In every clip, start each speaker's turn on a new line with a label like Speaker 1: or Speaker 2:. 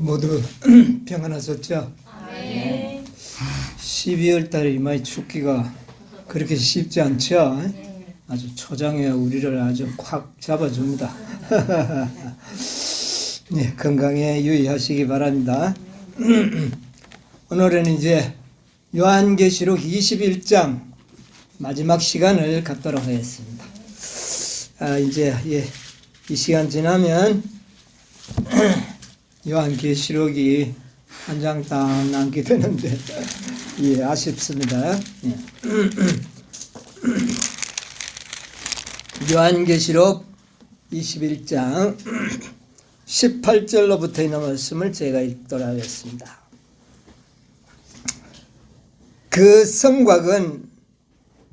Speaker 1: 모두 평안하셨죠?
Speaker 2: 네.
Speaker 1: 12월 달에 많이 춥기가 그렇게 쉽지 않죠? 아주 초장에 우리를 아주 콱 잡아줍니다. 네, 건강에 유의하시기 바랍니다. 오늘은 이제 요한계시록 21장 마지막 시간을 갖도록 하겠습니다. 이제 이 시간 지나면 요한계시록이 한 장 딱 남게 되는데 아쉽습니다. 요한계시록 21장 18절로부터 있는 말씀을 제가 읽도록 하겠습니다. 그 성곽은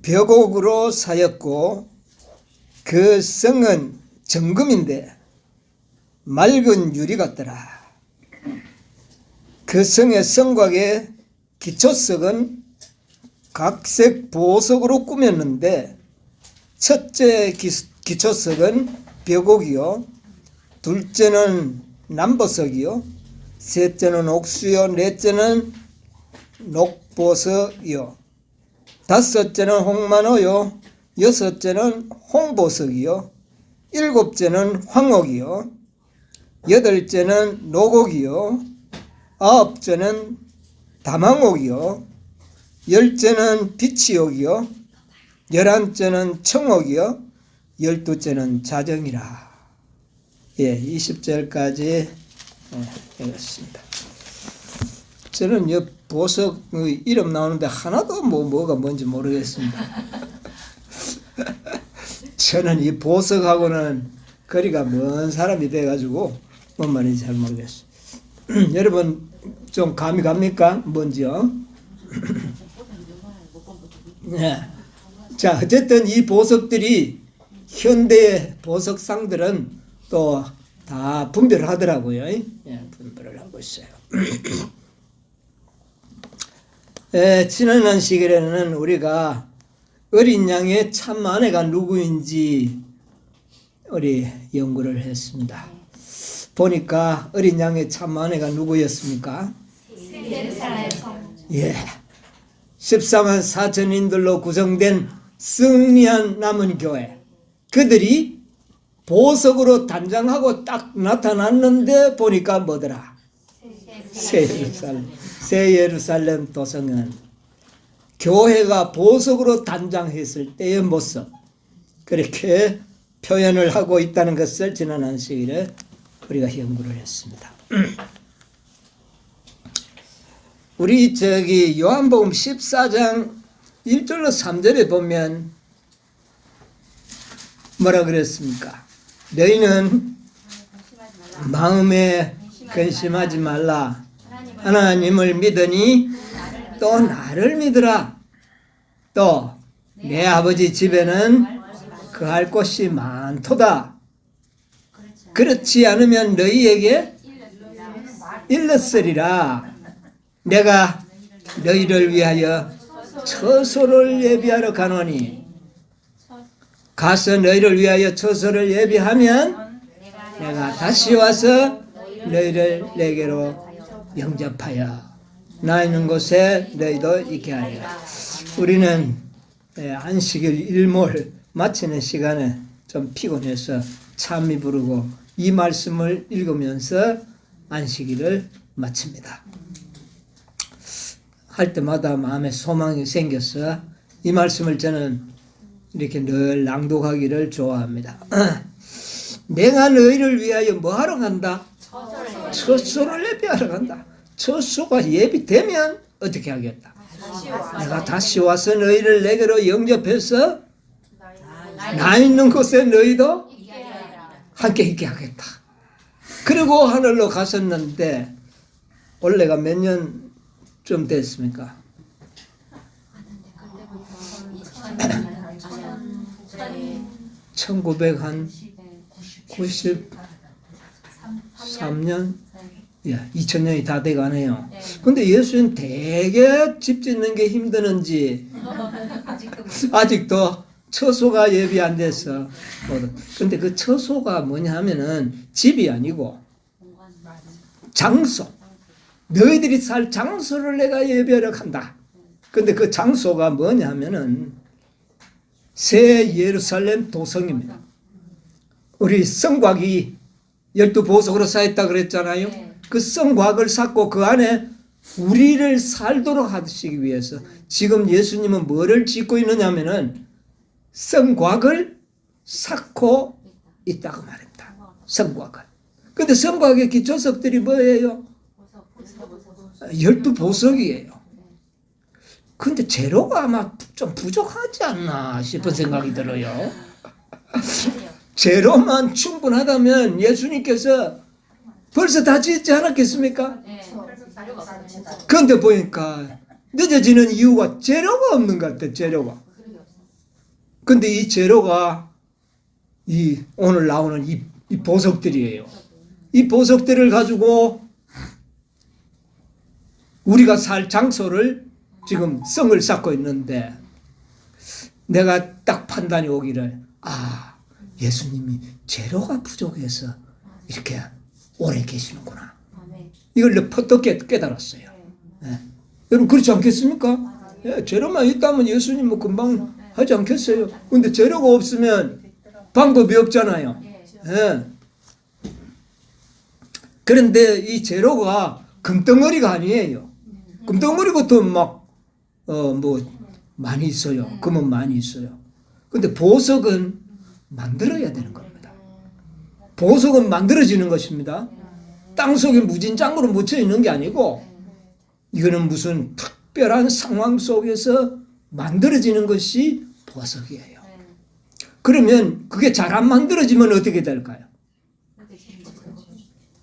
Speaker 1: 벽옥으로 사였고 그 성은 정금인데 맑은 유리 같더라. 그 성의 성곽의 기초석은 각색 보석으로 꾸몄는데 첫째 기초석은 벽옥이요, 둘째는 남보석이요, 셋째는 옥수요, 넷째는 녹보석이요, 다섯째는 홍만호요, 여섯째는 홍보석이요, 일곱째는 황옥이요, 여덟째는 노곡이요, 아홉째는 다망옥이요, 열째는 비치옥이요, 11째는 청옥이요, 12째는 자정이라. 20절까지 읽었습니다. 저는 이 보석 이름 나오는데 하나도 뭐가 뭔지 모르겠습니다. 저는 이 보석하고는 거리가 먼 사람이 돼가지고 뭔 말인지 잘 모르겠어요. 여러분 좀 감이 갑니까? 뭔지요? 네. 자, 어쨌든 이 보석들이 현대의 보석상들은 또 다 분별을 하더라고요. 분별을 하고 있어요. 지난 시간에는 우리가 어린 양의 참 아내가 누구인지 우리 연구를 했습니다. 보니까 어린 양의 참 아내가 누구였습니까?
Speaker 2: 예루살렘 성.
Speaker 1: 14만 4천인들로 구성된 승리한 남은 교회, 그들이 보석으로 단장하고 딱 나타났는데 보니까 뭐더라? 새 예루살렘 도성은 교회가 보석으로 단장했을 때의 모습, 그렇게 표현을 하고 있다는 것을 지난 안식일에 우리가 연구를 했습니다. 우리 요한복음 14장 1절로 3절에 보면 뭐라 그랬습니까? 너희는 마음에 근심하지 말라. 하나님을 믿으니 또 나를 믿으라. 또 내 아버지 집에는 거할 곳이 많도다. 그렇지 않으면 너희에게 일렀으리라. 내가 너희를 위하여 처소를 예비하러 가노니 가서 너희를 위하여 처소를 예비하면 내가 다시 와서 너희를 내게로 영접하여 나 있는 곳에 너희도 있게 하리라. 우리는 안식일 일몰 마치는 시간에 좀 피곤해서 참이 부르고 이 말씀을 읽으면서 안식일을 마칩니다. 할 때마다 마음에 소망이 생겨서 이 말씀을 저는 이렇게 늘 낭독하기를 좋아합니다. 내가 너희를 위하여 뭐 하러 간다? 처소를 예비하러 간다. 처소가 예비되면 어떻게 하겠다? 내가 다시 와서 너희를 내게로 영접해서 나 있는 곳에 너희도 함께 있게 하겠다. 그리고 하늘로 갔었는데 올해가 몇 년쯤 됐습니까? 1993년, 2000년이 다 돼가네요. 근데 예수는 되게 집 짓는 게 힘드는지 아직도 처소가 예비 안 돼서. 근데 그 처소가 뭐냐 하면은 집이 아니고 장소, 너희들이 살 장소를 내가 예비하려 한다. 근데 그 장소가 뭐냐면은 새 예루살렘 도성입니다. 우리 성곽이 12보석으로 쌓였다 그랬잖아요. 그 성곽을 쌓고 그 안에 우리를 살도록 하시기 위해서 지금 예수님은 뭐를 짓고 있느냐면은 성곽을 쌓고 있다고 말입니다. 성곽을. 근데 성곽의 기초석들이 뭐예요? 12보석이에요. 근데 재료가 아마 좀 부족하지 않나 싶은 생각이 들어요. 재료만 충분하다면 예수님께서 벌써 다 짓지 않았겠습니까? 그런데 보니까 늦어지는 이유가 재료가 없는 것 같아. 재료가. 근데 이 재료가 이 오늘 나오는 이 보석들이에요. 이 보석들을 가지고 우리가 살 장소를 지금 성을 쌓고 있는데 내가 딱 판단이 오기를 예수님이 재료가 부족해서 이렇게 오래 계시는구나. 이걸 퍼뜩 깨달았어요. 네. 여러분 그렇지 않겠습니까? 재료만 있다면 예수님은 금방 하지 않겠어요? 근데 재료가 없으면 방법이 없잖아요. 네. 그런데 이 재료가 금덩어리가 아니에요. 금덩어리부터 많이 있어요. 금은 많이 있어요. 근데 보석은 만들어야 되는 겁니다. 보석은 만들어지는 것입니다. 땅속에 무진장으로 묻혀 있는 게 아니고 이거는 무슨 특별한 상황 속에서 만들어지는 것이 보석이에요. 그러면 그게 잘 안 만들어지면 어떻게 될까요?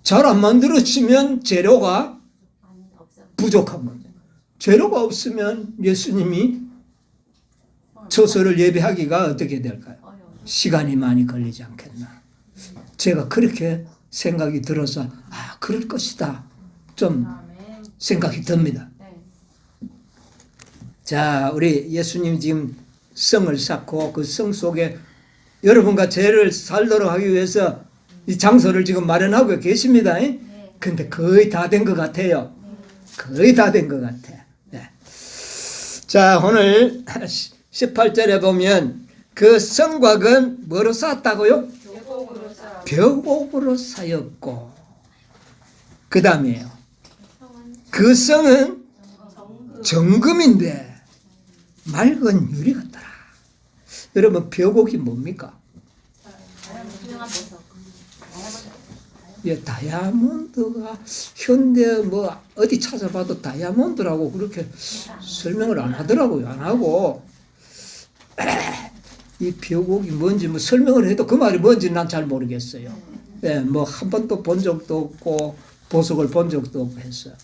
Speaker 1: 잘 안 만들어지면 재료가 부족한 겁니다. 재료가 없으면 예수님이 처소를 예배하기가 어떻게 될까요? 시간이 많이 걸리지 않겠나. 제가 그렇게 생각이 들어서 그럴 것이다. 좀 생각이 듭니다. 자, 우리 예수님 지금 성을 쌓고 그 성 속에 여러분과 죄를 살도록 하기 위해서 이 장소를 지금 마련하고 계십니다. 근데 거의 다 된 것 같아요. 거의 다 된 것 같아. 네. 자, 오늘 18절에 보면 그 성곽은 뭐로 쌓았다고요? 벽옥으로 쌓였고 그 다음에요. 그 성은 정금인데 맑은 유리 같더라. 여러분 벽옥이 뭡니까? 다이아몬드가 현대 어디 찾아봐도 다이아몬드라고 그렇게 설명을 안 하더라고요. 안 하고 이 벽옥이 뭔지 설명을 해도 그 말이 뭔지 난 잘 모르겠어요. 한 번도 본 적도 없고 보석을 본 적도 없고 했어요.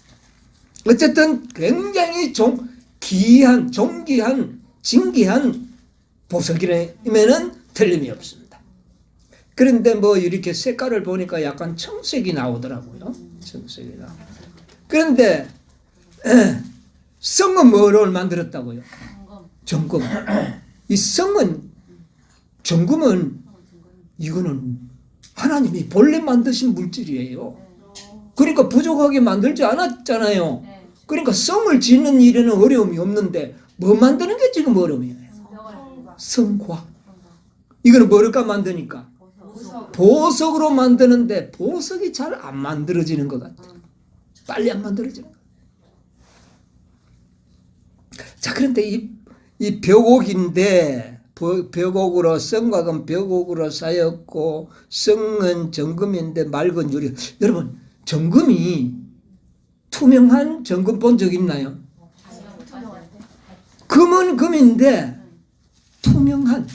Speaker 1: 어쨌든 굉장히 귀한, 존귀한, 진귀한 보석이면은 틀림이 없습니다. 그런데 이렇게 색깔을 보니까 약간 청색이 나오더라고요. 청색이 나오고. 그런데 성은 뭐를 만들었다고요? 정금. 이 성은 정금은 이거는 하나님이 본래 만드신 물질이에요. 그러니까 부족하게 만들지 않았잖아요. 그러니까 성을 짓는 일에는 어려움이 없는데 뭐 만드는 게 지금 어려움이에요. 성과. 이거는 뭐를까 만드니까? 보석으로 만드는데 보석이 잘 안 만들어지는 것 같아요. 빨리 안 만들어지는 것 같아요. 자, 그런데 이 벽옥인데 벽옥으로 성곽은 벽옥으로 쌓였고 성은 정금인데 맑은 유리. 여러분 정금이 투명한 정금 본 적 있나요? 금은 금인데 투명한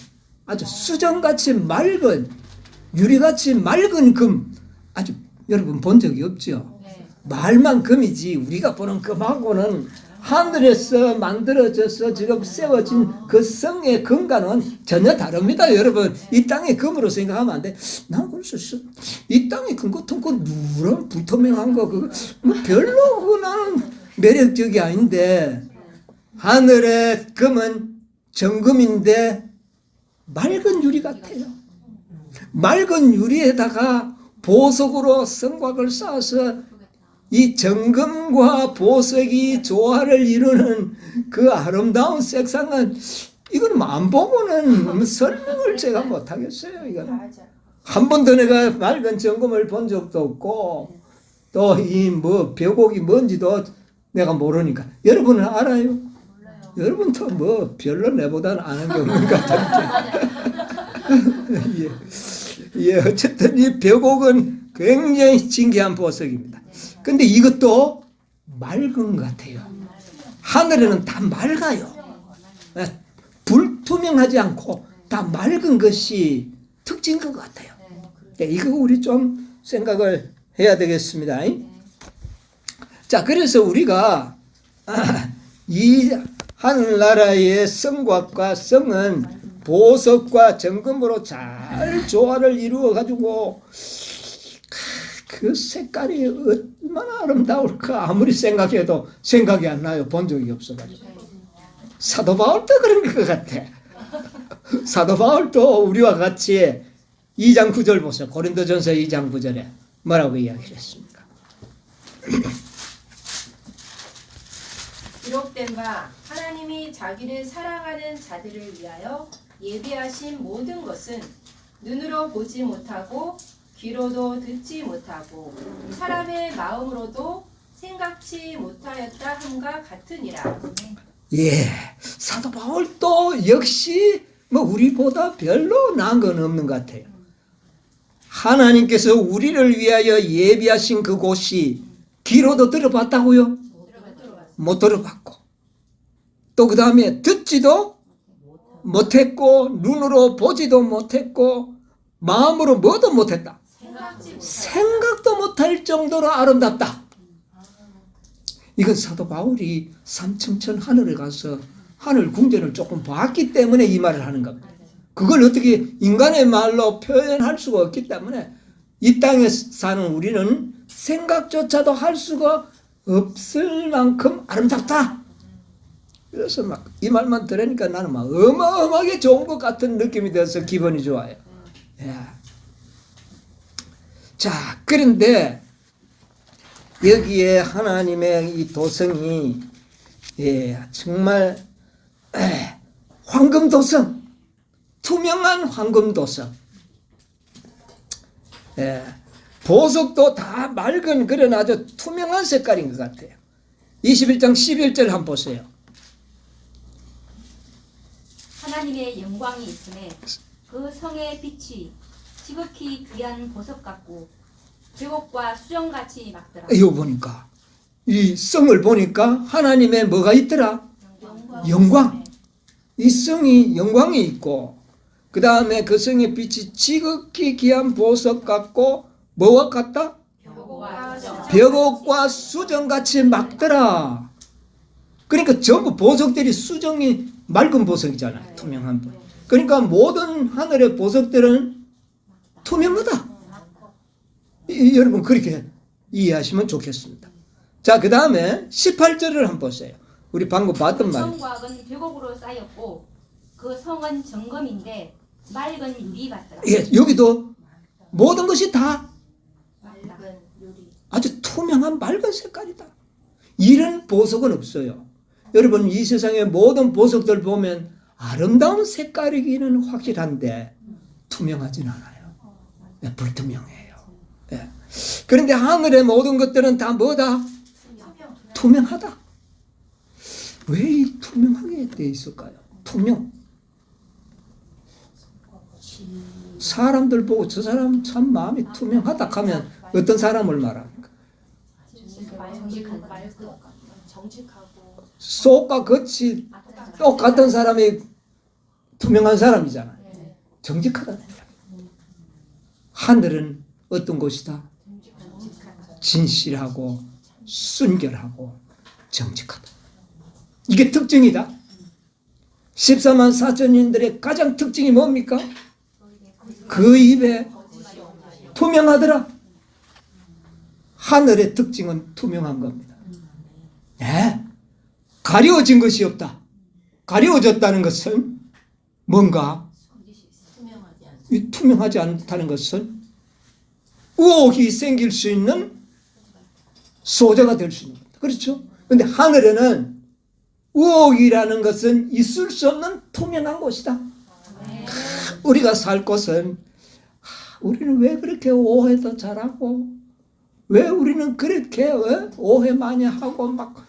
Speaker 1: 아주 수정같이 맑은 유리같이 맑은 금 아주 여러분 본 적이 없죠? 말만 금이지 우리가 보는 금하고는 하늘에서 만들어져서 지금 세워진 그 성의 금과는 전혀 다릅니다. 여러분 이 땅의 금으로 생각하면 안 돼. 난 그래서 이 땅의 금 같은 거 누런 불투명한 거 그거 별로 그 나는 매력적이 아닌데 하늘의 금은 정금인데 맑은 유리 같아요. 맑은 유리에다가 보석으로 성곽을 쌓아서 이 정금과 보석이 조화를 이루는 그 아름다운 색상은 이건 안 보고는 설명을 제가 못하겠어요. 이거는 한 번도 내가 맑은 정금을 본 적도 없고 또 이 뭐 벼곡이 뭔지도 내가 모르니까 여러분은 알아요? 여러분도 뭐 별로 내보다는 아는 게 없는 것 같은데 예, 어쨌든 이 벼곡은 굉장히 신기한 보석입니다. 근데 이것도 맑은 것 같아요. 하늘에는 다 맑아요. 불투명하지 않고 다 맑은 것이 특징인 것 같아요. 이거 우리 좀 생각을 해야 되겠습니다. 자, 그래서 우리가 이 하늘나라의 성곽과 성은 보석과 정금으로 잘 조화를 이루어 가지고 그 색깔이 얼마나 아름다울까 아무리 생각해도 생각이 안 나요. 본 적이 없어가지고. 사도 바울도 그런 것 같아. 사도 바울도 우리와 같이 2장 9절 보세요. 고린도전서 2장 9절에 뭐라고 이야기를 했습니까?
Speaker 3: 기록된 바 하나님이 자기를 사랑하는 자들을 위하여 예비하신 모든 것은 눈으로 보지 못하고 귀로도 듣지 못하고 사람의 마음으로도 생각지 못하였다 함과 같으니라.
Speaker 1: 예, 사도 바울도 역시 뭐 우리보다 별로 나은 건 없는 것 같아요. 하나님께서 우리를 위하여 예비하신 그곳이 귀로도 들어봤다고요? 못 들어봤고 또 그 다음에 듣지도 못했고 눈으로 보지도 못했고 마음으로 뭐도 못했다. 생각도 못할 정도로 아름답다. 이건 사도 바울이 삼층천 하늘에 가서 하늘 궁전을 조금 봤기 때문에 이 말을 하는 겁니다. 그걸 어떻게 인간의 말로 표현할 수가 없기 때문에 이 땅에 사는 우리는 생각조차도 할 수가 없을 만큼 아름답다. 그래서 막 이 말만 들으니까 나는 막 어마어마하게 좋은 것 같은 느낌이 들어서 기분이 좋아요. 예. 자, 그런데 여기에 하나님의 이 도성이 정말 황금 도성, 투명한 황금 도성. 보석도 다 맑은 그런 아주 투명한 색깔인 것 같아요. 21장 11절 한번 보세요.
Speaker 4: 하나님의 영광이 있음에 그 성의 빛이 지극히 귀한 보석 같고 벽옥과 수정같이 막더라.
Speaker 1: 이거 보니까 이 성을 보니까 하나님의 뭐가 있더라? 영광. 이 성이 영광이 있고 그 다음에 그 성의 빛이 지극히 귀한 보석 같고 뭐와 같다? 벽옥과 수정같이 막더라. 그러니까 전부 보석들이 수정이 맑은 보석이잖아요. 투명한 보석. 그러니까 모든 하늘의 보석들은 투명하다. 여러분 그렇게 이해하시면 좋겠습니다. 자, 그 다음에 18절을 한번 보세요. 우리 방금 봤던 말.
Speaker 4: 성곽은 벽옥으로 쌓였고 그 성은 정금인데 맑은 유리 같더라.
Speaker 1: 예, 여기도 모든 것이 다
Speaker 4: 맑은 유리.
Speaker 1: 아주 투명한 맑은 색깔이다. 이런 보석은 없어요. 여러분 이 세상의 모든 보석들 보면 아름다운 색깔이기는 확실한데 투명하진 않아요. 네, 불투명해요. 네. 그런데 하늘의 모든 것들은 다 뭐다? 투명하다. 왜 이 투명하게 돼 있을까요? 투명. 사람들 보고 저 사람 참 마음이 투명하다 하면 어떤 사람을 말합니까?
Speaker 3: 정직하고
Speaker 1: 속과 겉이 똑같은 사람이 투명한 사람이잖아요. 정직하다는 얘기야. 하늘은 어떤 곳이다? 진실하고 순결하고 정직하다. 이게 특징이다. 14만 4천인들의 가장 특징이 뭡니까? 그 입에 투명하더라. 하늘의 특징은 투명한 겁니다. 네. 가려워진 것이 없다. 가려워졌다는 것은 뭔가 이 투명하지 않다는 것은 의혹이 생길 수 있는 소재가 될 수 있는 겁니다. 그렇죠? 근데 하늘에는 의혹이라는 것은 있을 수 없는 투명한 곳이다. 우리가 살 곳은 우리는 왜 그렇게 오해도 잘하고 왜 우리는 그렇게 오해 많이 하고 막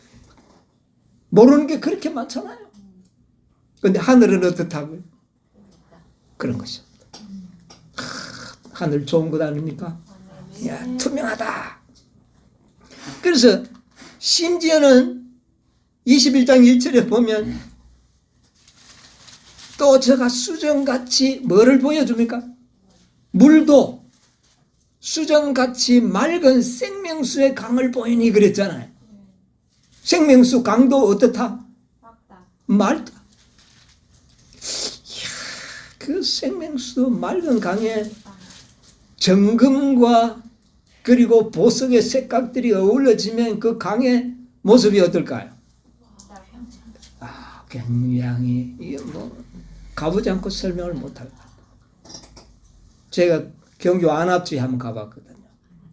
Speaker 1: 모르는 게 그렇게 많잖아요. 근데 하늘은 어떻다고요? 그런 것이요. 하늘 좋은 것 아닙니까? 야, 투명하다. 그래서 심지어는 21장 1절에 보면 또 저가 수정같이 뭐를 보여줍니까? 물도 수정같이 맑은 생명수의 강을 보이니 그랬잖아요. 생명수 강도 어떻다? 맑다. 이야, 그 생명수 맑은 강에 정금과 그리고 보석의 색깔들이 어우러지면 그 강의 모습이 어떨까요? 굉장히 이게 뭐 가보지 않고 설명을 못할 것 같아요. 제가 경주 안압지에 한번 가봤거든요.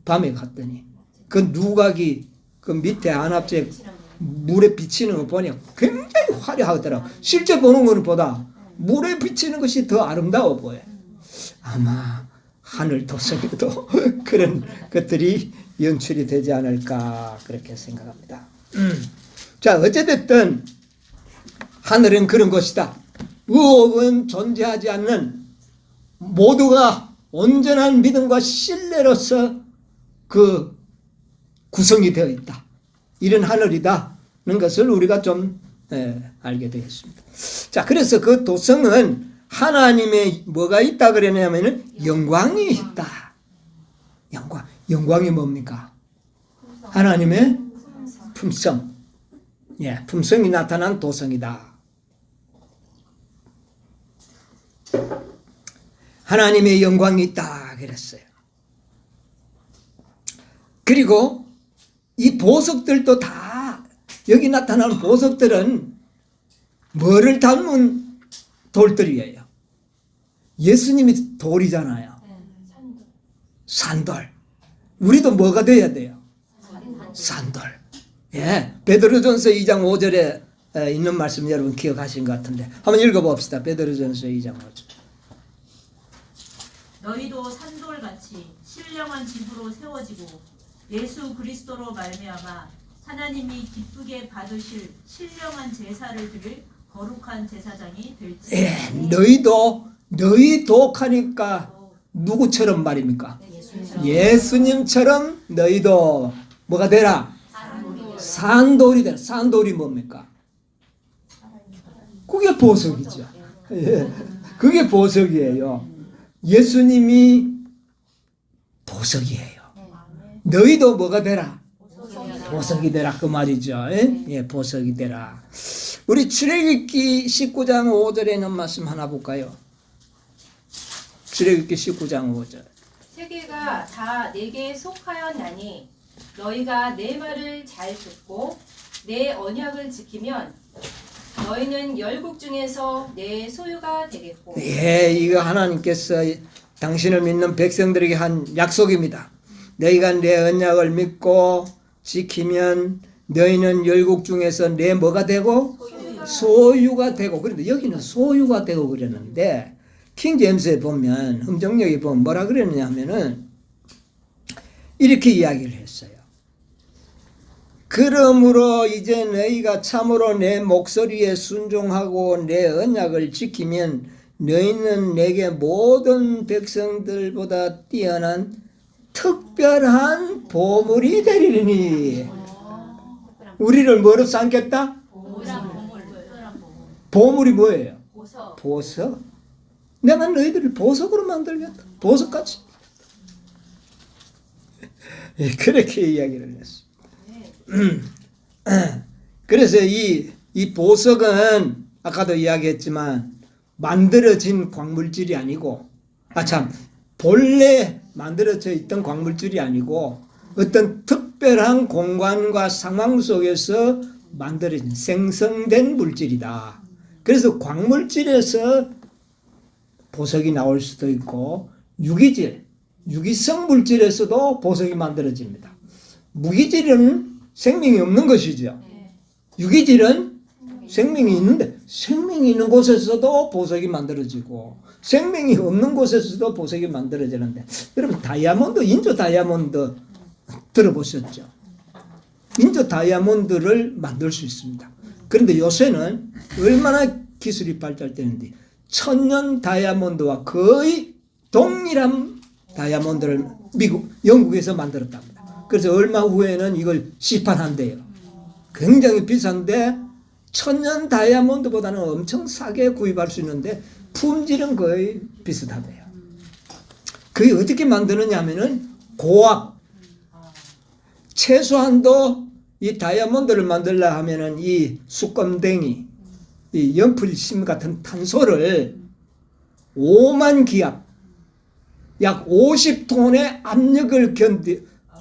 Speaker 1: 밤에 갔더니 그 누각이 그 밑에 안압지에 물에 비치는 거 보니 굉장히 화려하더라고요. 실제 보는 거는 보다 물에 비치는 것이 더 아름다워 보여요. 아마 하늘 도성에도 그런 것들이 연출이 되지 않을까 그렇게 생각합니다. 자, 어찌됐든 하늘은 그런 것이다. 의혹은 존재하지 않는 모두가 온전한 믿음과 신뢰로서 그 구성이 되어 있다. 이런 하늘이다는 것을 우리가 좀 알게 되겠습니다. 자, 그래서 그 도성은 하나님의 뭐가 있다 그러냐면은 영광이 있다. 영광이 뭡니까? 하나님의 품성. 예, 품성이 나타난 도성이다. 하나님의 영광이 있다 그랬어요. 그리고 이 보석들도 다 여기 나타나는 보석들은 뭐를 닮은 돌들이에요? 예수님이 돌이잖아요. 산돌. 우리도 뭐가 돼야 돼요? 산돌. 예, 베드로전서 2장 5절에 있는 말씀 여러분 기억하신 것 같은데 한번 읽어봅시다. 베드로전서 2장 5절.
Speaker 5: 너희도 산돌같이 신령한 집으로 세워지고 예수 그리스도로 말미암아 하나님이 기쁘게 받으실 신령한 제사를 드릴 거룩한 제사장이 될지.
Speaker 1: 예, 너희도 하니까 누구처럼 말입니까? 예수님처럼 너희도 뭐가 되라? 산돌이 되라. 산돌이 뭡니까? 그게 보석이죠. 예, 그게 보석이에요. 예수님이 보석이에요. 너희도 뭐가 되라? 보석이 되라 그 말이죠. 예, 보석이 되라. 우리 출애굽기 19장 5절에 있는 말씀 하나 볼까요? 출애굽기 19장 5절.
Speaker 3: 세계가 다 내게 속하였나니 너희가 내 말을 잘 듣고 내 언약을 지키면 너희는 열국 중에서 내 소유가 되겠고.
Speaker 1: 예, 이거 하나님께서 당신을 믿는 백성들에게 한 약속입니다. 너희가 내 언약을 믿고 지키면 너희는 열국 중에서 내 뭐가 되고? 소유가 되고. 그런데 여기는 소유가 되고 그랬는데 킹제임스에 보면 흥정역에 보면 뭐라 그랬느냐 하면은 이렇게 이야기를 했어요. 그러므로 이제 너희가 참으로 내 목소리에 순종하고 내 언약을 지키면 너희는 내게 모든 백성들보다 뛰어난 특별한 보물이 되리니. 우리를 뭐로 삼겠다? 보물이 뭐예요? 보석. 내가 너희들을 보석으로 만들겠다. 보석같이. 그렇게 이야기를 했어. 그래서 이 보석은 아까도 이야기했지만 만들어진 광물질이 아니고 본래 만들어져 있던 광물질이 아니고 어떤 특별한 공간과 상황 속에서 만들어진 생성된 물질이다. 그래서 광물질에서 보석이 나올 수도 있고 유기성 물질에서도 보석이 만들어집니다. 무기질은 생명이 없는 것이죠. 유기질은 생명이 있는데 생명이 있는 곳에서도 보석이 만들어지고 생명이 없는 곳에서도 보석이 만들어지는데 여러분 다이아몬드, 인조 다이아몬드 들어보셨죠? 인조 다이아몬드를 만들 수 있습니다. 그런데 요새는 얼마나 기술이 발달되는데 천년 다이아몬드와 거의 동일한 다이아몬드를 영국에서 만들었답니다. 그래서 얼마 후에는 이걸 시판한대요. 굉장히 비싼데 천년 다이아몬드보다는 엄청 싸게 구입할 수 있는데 품질은 거의 비슷하대요. 그게 어떻게 만드느냐 하면은 고압, 최소한도 이 다이아몬드를 만들려 하면은 이 수검댕이, 이 연필심 같은 탄소를 5만 기압, 약 50톤의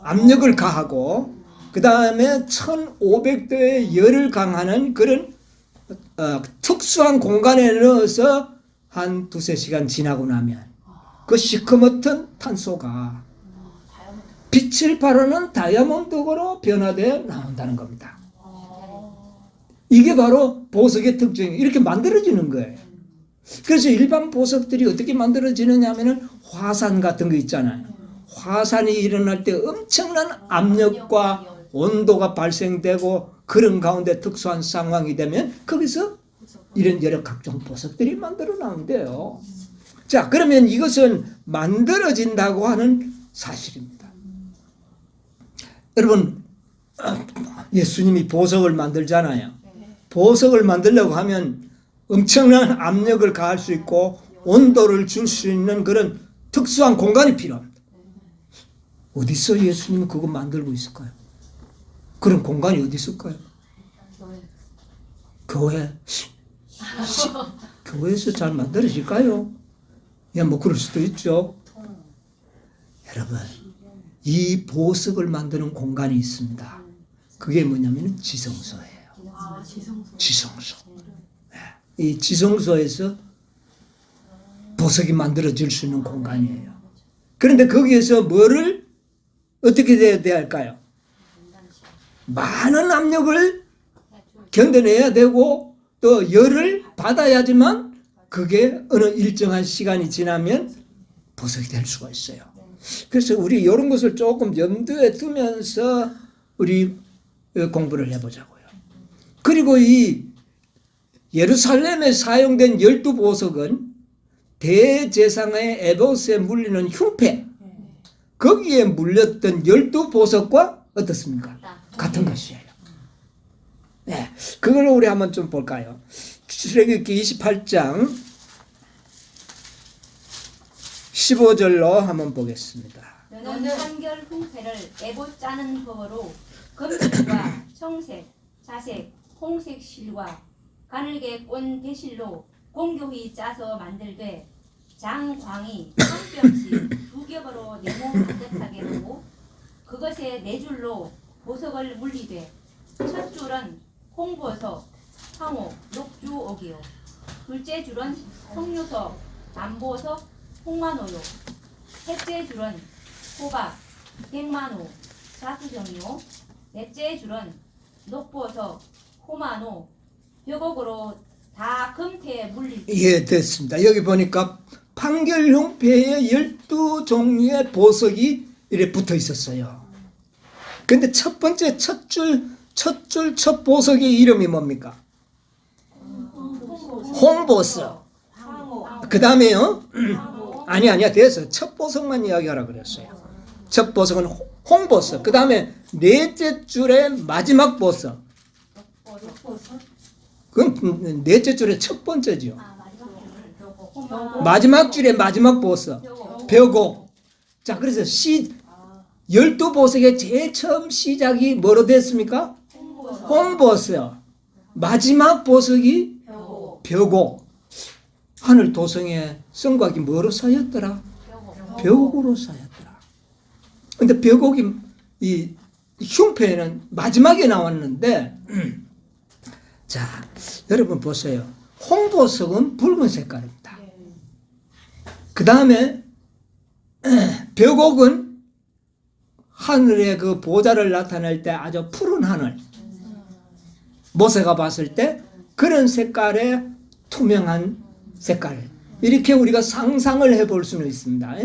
Speaker 1: 압력을 가하고 그 다음에 1500도의 열을 강하는 그런 특수한 공간에 넣어서 한 두세 시간 지나고 나면 그 시커멓던 탄소가 빛을 발하는 다이아몬드로 변화되어 나온다는 겁니다. 이게 바로 보석의 특징이에요. 이렇게 만들어지는 거예요. 그래서 일반 보석들이 어떻게 만들어지느냐 하면은 화산 같은 거 있잖아요. 화산이 일어날 때 엄청난 압력과 온도가 발생되고 그런 가운데 특수한 상황이 되면 거기서 이런 여러 각종 보석들이 만들어 나온대요. 자, 그러면 이것은 만들어진다고 하는 사실입니다. 여러분, 예수님이 보석을 만들잖아요. 보석을 만들려고 하면 엄청난 압력을 가할 수 있고 온도를 줄 수 있는 그런 특수한 공간이 필요합니다. 어디서 예수님은 그거 만들고 있을까요? 그런 공간이 어디 있을까요? 교회. 교회에서 잘 만들어질까요? 야, 뭐 그럴 수도 있죠. 여러분, 이 보석을 만드는 공간이 있습니다. 그게 뭐냐면 지성소예요. 지성소. 이 지성소에서 보석이 만들어질 수 있는 공간이에요. 그런데 거기에서 뭐를 어떻게 돼야 할까요? 많은 압력을 견뎌내야 되고 또 열을 받아야지만 그게 어느 일정한 시간이 지나면 보석이 될 수가 있어요. 그래서 우리 이런 것을 조금 염두에 두면서 우리 공부를 해보자고요. 그리고 이 예루살렘에 사용된 12보석은 대제사장의 에봇에 물리는 흉패, 거기에 물렸던 12보석과 어떻습니까? 같은 것이에요. 네, 그걸 우리 한번 좀 볼까요? 출애굽기 28장 15절로 한번 보겠습니다.
Speaker 4: 너는 한결 흉패를 에봇 짜는 법으로 금실과 청색, 자색, 홍색 실과 가늘게 꼰 대실로 공교히 짜서 만들되 장광이 한 뼘씩 2겹으로 네모 반듯하게 하고 그것에 4줄로 보석을 물리되 첫 줄은 홍보석, 황호, 녹주옥이요 둘째 줄은 석류석, 남보석, 홍만호요 셋째 줄은 호박, 백만호, 자수정이요 넷째 줄은 녹보석, 호만호, 벽옥으로 다 금태에 물릴
Speaker 1: 예, 됐습니다. 여기 보니까 판결흉패에 12종류의 보석이 이렇게 붙어 있었어요. 근데 첫 번째 첫 보석의 이름이 뭡니까? 홍보석. 그 다음에요? 아니야, 됐어요. 첫 보석만 이야기하라 그랬어요. 첫 보석은 홍보석. 그 다음에 넷째 줄의 마지막 보석. 그건 넷째 줄의 첫 번째죠. 마지막 줄의 마지막 보석. 벽옥. 자, 그래서 12보석의 제일 처음 시작이 뭐로 됐습니까? 홍보석. 마지막 보석이 벽옥. 하늘 도성의 성곽이 뭐로 쌓였더라? 벽옥으로 쌓였더라. 근데 벽옥이 이 흉패는 마지막에 나왔는데 자, 여러분 보세요. 홍보석은 붉은 색깔입니다. 그 다음에 벽옥은 하늘의 그 보좌를 나타낼 때 아주 푸른 하늘, 모세가 봤을 때 그런 색깔의 투명한 색깔, 이렇게 우리가 상상을 해볼 수는 있습니다.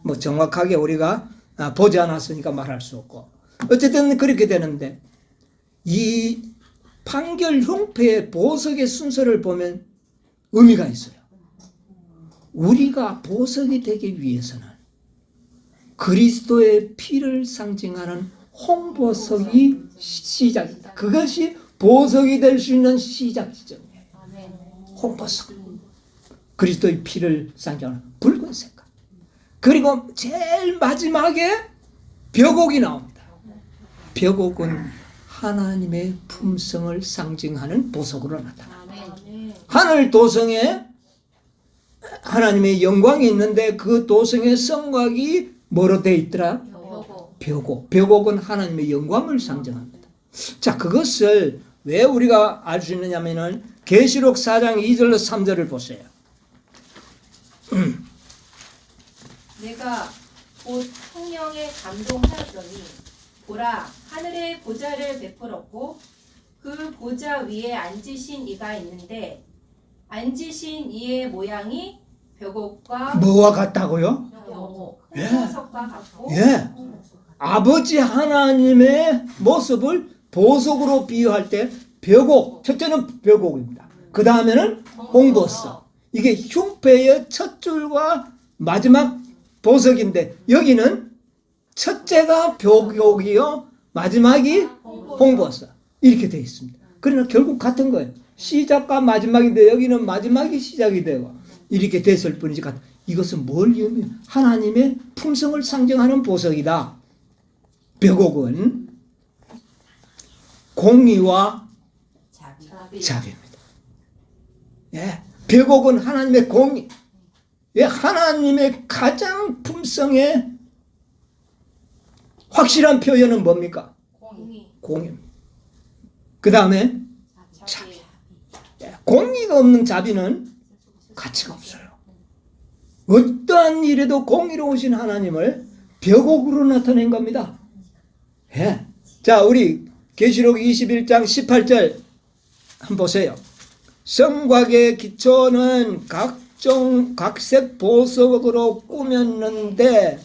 Speaker 1: 뭐 정확하게 우리가 보지 않았으니까 말할 수 없고, 어쨌든 그렇게 되는데, 이 판결 흉패의 보석의 순서를 보면 의미가 있어요. 우리가 보석이 되기 위해서는 그리스도의 피를 상징하는 홍보석이 시작이다. 그것이 보석이 될 수 있는 시작 지점이에요. 홍보석. 그리스도의 피를 상징하는 붉은 색깔. 그리고 제일 마지막에 벽옥이 나옵니다. 벽옥은 하나님의 품성을 상징하는 보석으로 나타납니다. 하늘 도성에 하나님의 영광이 있는데 그 도성의 성곽이 뭐로 되어 있더라? 벽옥. 벽옥은 하나님의 영광을 상징합니다. 자, 그것을 왜 우리가 알 수 있느냐면은 계시록 4장 2절로 3절을 보세요.
Speaker 3: 내가 곧 성령에 감동하였더니 보라, 하늘의 보좌를 베풀었고 그 보좌 위에 앉으신 이가 있는데 앉으신 이의 모양이 벽옥과
Speaker 1: 뭐와 같다고요?
Speaker 3: 홍보석과 같고
Speaker 1: 예. 아버지 하나님의 모습을 보석으로 비유할 때 벽옥, 첫째는 벽옥입니다. 그 다음에는 홍보석. 이게 흉패의 첫 줄과 마지막 보석인데, 여기는 첫째가 벽옥이요, 마지막이 홍보석. 이렇게 되어 있습니다. 그러나 결국 같은 거예요. 시작과 마지막인데 여기는 마지막이 시작이 되고 이렇게 됐을 뿐이지, 이것은 뭘 의미해요? 하나님의 품성을 상징하는 보석이다. 벽옥은 공의와 자비입니다. 예, 벽옥은 하나님의 공의, 예, 하나님의 가장 품성의 확실한 표현은 뭡니까? 공의입니다. 그 다음에 자비. 예, 공의가 없는 자비는 가치가 없어요. 어떠한 일에도 공의로우신 하나님을 벽옥으로 나타낸 겁니다. 예. 자, 우리 계시록 21장 18절 한번 보세요. 성곽의 기초는 각색 보석으로 꾸몄는데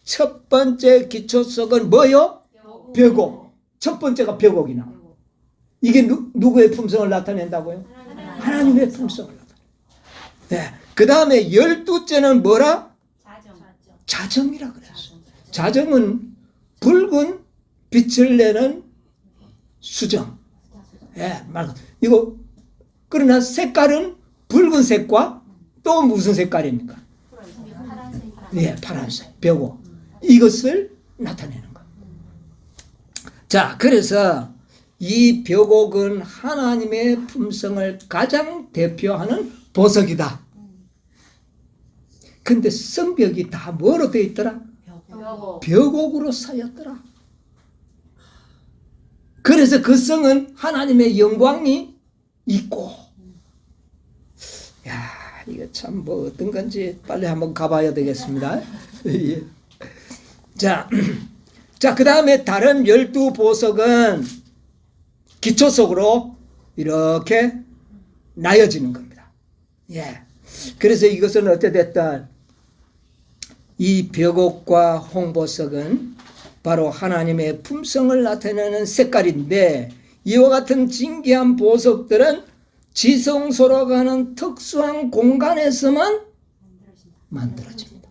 Speaker 1: 첫 번째 기초석은 뭐요? 벽옥. 첫 번째가 벽옥이 나와요. 이게 누구의 품성을 나타낸다고요? 하나님의 품성을 나타낸다. 네. 그 다음에 12째는 뭐라? 자정이라 그랬어요. 자정은 붉은 빛을 내는 수정. 예, 이거, 그러나 색깔은 붉은색과 또 무슨 색깔입니까? 예, 파란색, 벽옥. 이것을 나타내는 거예요. 자, 그래서 이 벽옥은 하나님의 품성을 가장 대표하는 보석이다. 근데 성벽이 다 뭐로 되어 있더라? 벽옥으로 쌓였더라. 그래서 그 성은 하나님의 영광이 있고, 야, 이거 참 뭐 어떤 건지 빨리 한번 가봐야 되겠습니다. 예. 자, 그 다음에 다른 12보석은 기초석으로 이렇게 나여지는 겁니다. 예. 그래서 이것은 어찌됐든 이 벽옥과 홍보석은 바로 하나님의 품성을 나타내는 색깔인데, 이와 같은 진귀한 보석들은 지성소라고 하는 특수한 공간에서만 만들어집니다.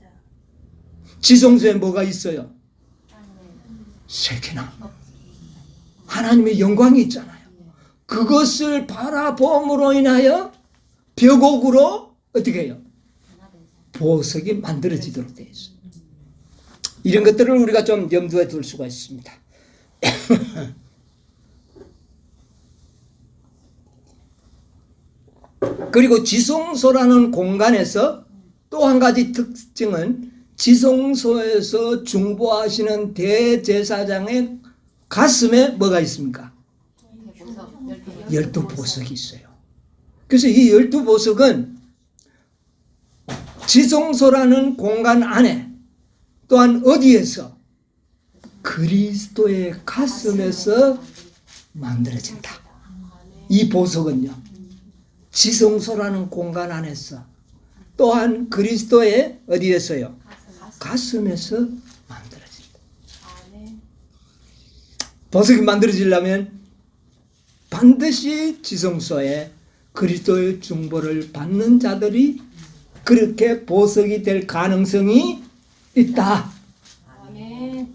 Speaker 1: 지성소에 뭐가 있어요? 세계나 하나님의 영광이 있잖아요. 그것을 바라봄으로 인하여 벽옥으로 어떻게 해요? 보석이 만들어지도록 되어 있어요. 이런 것들을 우리가 좀 염두에 둘 수가 있습니다. 그리고 지성소라는 공간에서 또 한 가지 특징은, 지성소에서 중보하시는 대제사장의 가슴에 뭐가 있습니까? 12보석이 있어요. 그래서 이 12보석은 지성소라는 공간 안에, 또한 어디에서? 그리스도의 가슴에서 만들어진다. 이 보석은요, 지성소라는 공간 안에서 또한 그리스도의 어디에서요? 가슴에서 만들어진다. 보석이 만들어지려면 반드시 지성소에 그리스도의 중보를 받는 자들이 그렇게 보석이 될 가능성이 있다.
Speaker 3: 아멘.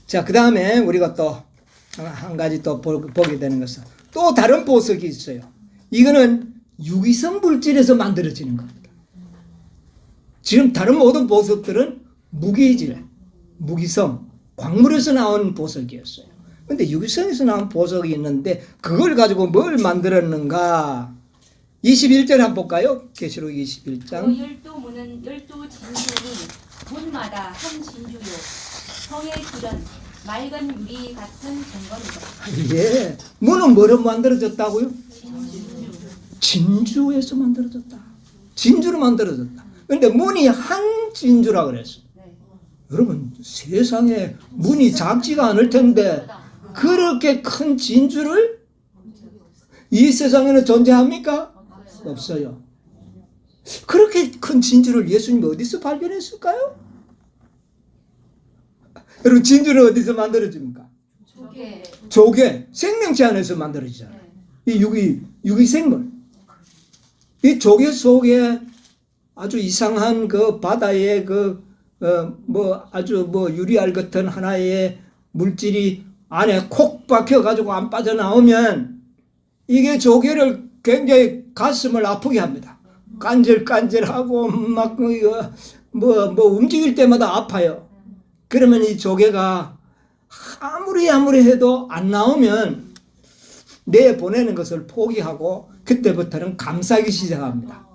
Speaker 1: 자, 그 다음에 우리가 또 한 가지 또 보게 되는 것은 또 다른 보석이 있어요. 이거는 유기성 물질에서 만들어지는 겁니다. 지금 다른 모든 보석들은 무기질, 무기성, 광물에서 나온 보석이었어요. 근데 유기성에서 나온 보석이 있는데 그걸 가지고 뭘 만들었는가? 21절 한번 볼까요? 계시록 21장.
Speaker 4: 그 12문은 12진주니 문마다 한 진주요 성의 길은 맑은 유리 같은 정검이다.
Speaker 1: 예. 문은 뭐로 만들어졌다고요? 진주에서 만들어졌다. 진주로 만들어졌다. 근데 문이 한 진주라 그랬어요. 여러분, 세상에 문이 작지가 않을 텐데 그렇게 큰 진주를 이 세상에는 존재합니까? 없어요. 그렇게 큰 진주를 예수님이 어디서 발견했을까요? 여러분, 진주는 어디서 만들어집니까? 조개, 생명체 안에서 만들어지잖아요. 이 유기생물. 이 조개 속에 아주 이상한 그 바다의 아주 유리알 같은 하나의 물질이 안에 콕 박혀가지고 안 빠져나오면 이게 조개를 굉장히 가슴을 아프게 합니다. 간질간질하고 막 움직일 때마다 아파요. 그러면 이 조개가 아무리 해도 안 나오면 내보내는 것을 포기하고 그때부터는 감싸기 시작합니다.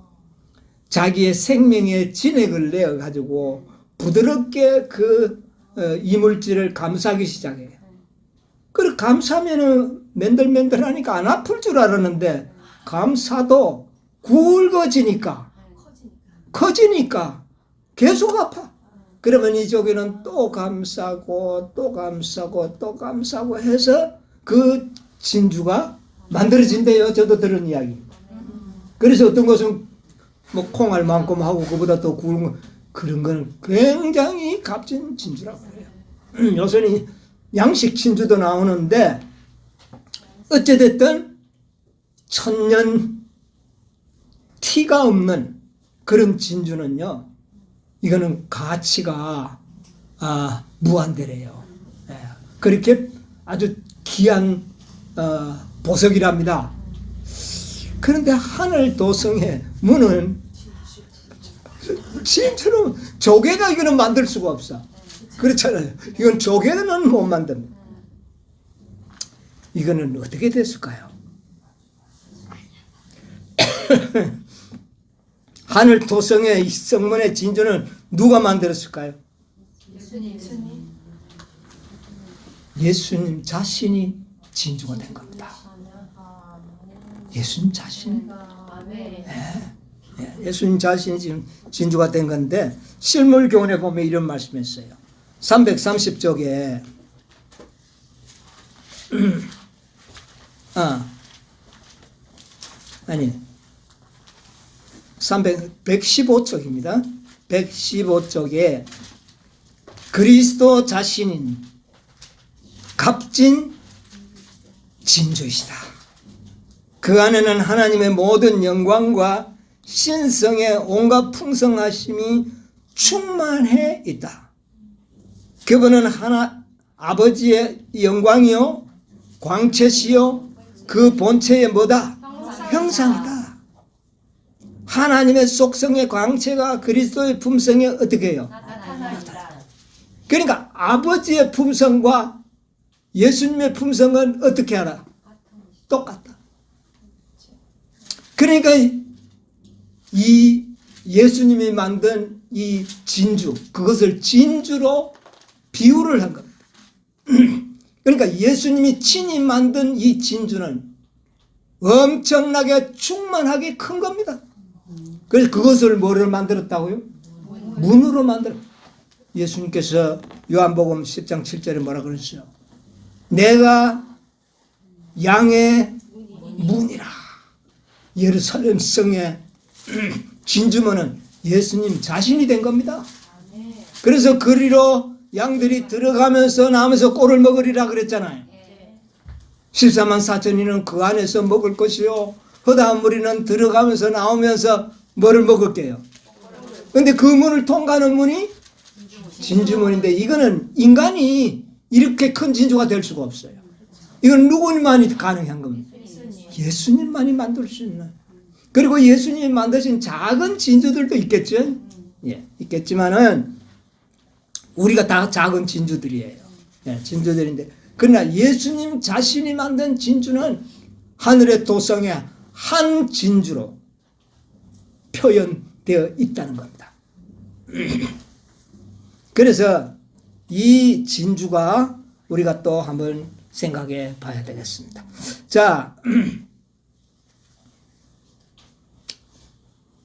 Speaker 1: 자기의 생명의 진액을 내어가지고 부드럽게 그 이물질을 감싸기 시작해요. 그리고 감싸면은 맨들맨들하니까 안 아플 줄 알았는데 감싸도 굵어지니까 커지니까 계속 아파. 그러면 이 조개는 또 감싸고 또 감싸고 또 감싸고 해서 그 진주가 만들어진대요. 저도 들은 이야기. 그래서 어떤 것은 뭐 콩알만큼 하고 그보다 더 굵은 거, 그런 건 굉장히 값진 진주라고 해요. 요새는 양식 진주도 나오는데 어찌됐든 천년 티가 없는 그런 진주는요, 이거는 가치가 무한대래요. 예, 그렇게 아주 귀한 보석이랍니다. 그런데 하늘 도성의 문은 진처럼 조개가 이거는 만들 수가 없어. 그렇잖아요. 이건 조개는 못 만듭니다. 이거는 어떻게 됐을까요? 하늘 도성의 성문의 진주는 누가 만들었을까요? 예수님 자신이 진주가 된 겁니다. 예수님 자신. 예수님 자신이 지금 진주가 된 건데 실물교훈에 보면 이런 말씀했어요. 330쪽에 115쪽입니다. 115쪽에 그리스도 자신인 값진 진주이시다. 그 안에는 하나님의 모든 영광과 신성의 온갖 풍성하심이 충만해 있다. 그분은 아버지의 영광이요 광채시요 그 본체의 뭐다? 형상이다. 하나님의 속성의 광채가 그리스도의 품성에 어떻게 해요? 그러니까 아버지의 품성과 예수님의 품성은 어떻게 하라? 똑같다. 그러니까 이 예수님이 만든 이 진주, 그것을 진주로 비유를 한 겁니다. 그러니까 예수님이 친히 만든 이 진주는 엄청나게 충만하게 큰 겁니다. 그래서 그것을 뭐를 만들었다고요? 문으로 만들어. 예수님께서 요한복음 10장 7절에 뭐라 그랬어요? 내가 양의 문이라. 예루살렘 성의 진주문은 예수님 자신이 된 겁니다. 그래서 그리로 양들이 들어가면서 나오면서 꼴을 먹으리라 그랬잖아요. 14만 4천이는 그 안에서 먹을 것이요 허다한 무리는 들어가면서 나오면서 뭐를 먹을게요? 근데 그 문을 통과하는 문이 진주문인데 이거는 인간이 이렇게 큰 진주가 될 수가 없어요. 이건 누구만이 가능한 겁니다. 예수님만이 만들 수 있는. 그리고 예수님이 만드신 작은 진주들도 있겠죠. 예, 있겠지만은 우리가 다 작은 진주들이에요. 예, 진주들인데 그러나 예수님 자신이 만든 진주는 하늘의 도성의 한 진주로 표현되어 있다는 겁니다. 그래서 이 진주가 우리가 또 한번 생각해 봐야 되겠습니다. 자,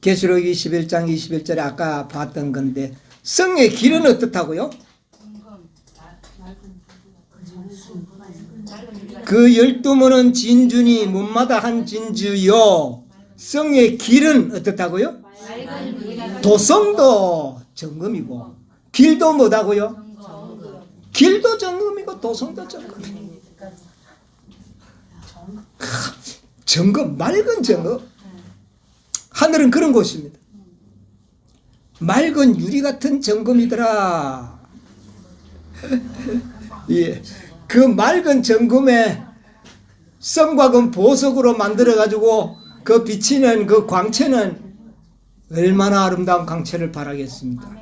Speaker 1: 계시록 21장 21절에 아까 봤던 건데 성의 길은 어떻다고요? 그 12문은 진주니 문마다 한 진주요. 성의 길은 어떻다고요? 도성도 정금이고 길도 뭐다고요? 길도 정금이고 도성도 정금이고 정금, 맑은 정금. 하늘은 그런 곳입니다. 맑은 유리 같은 정금이더라. 예. 그 맑은 정금에 성과 금 보석으로 만들어 가지고 그 비치는 그 광채는 얼마나 아름다운 광채를 바라겠습니까?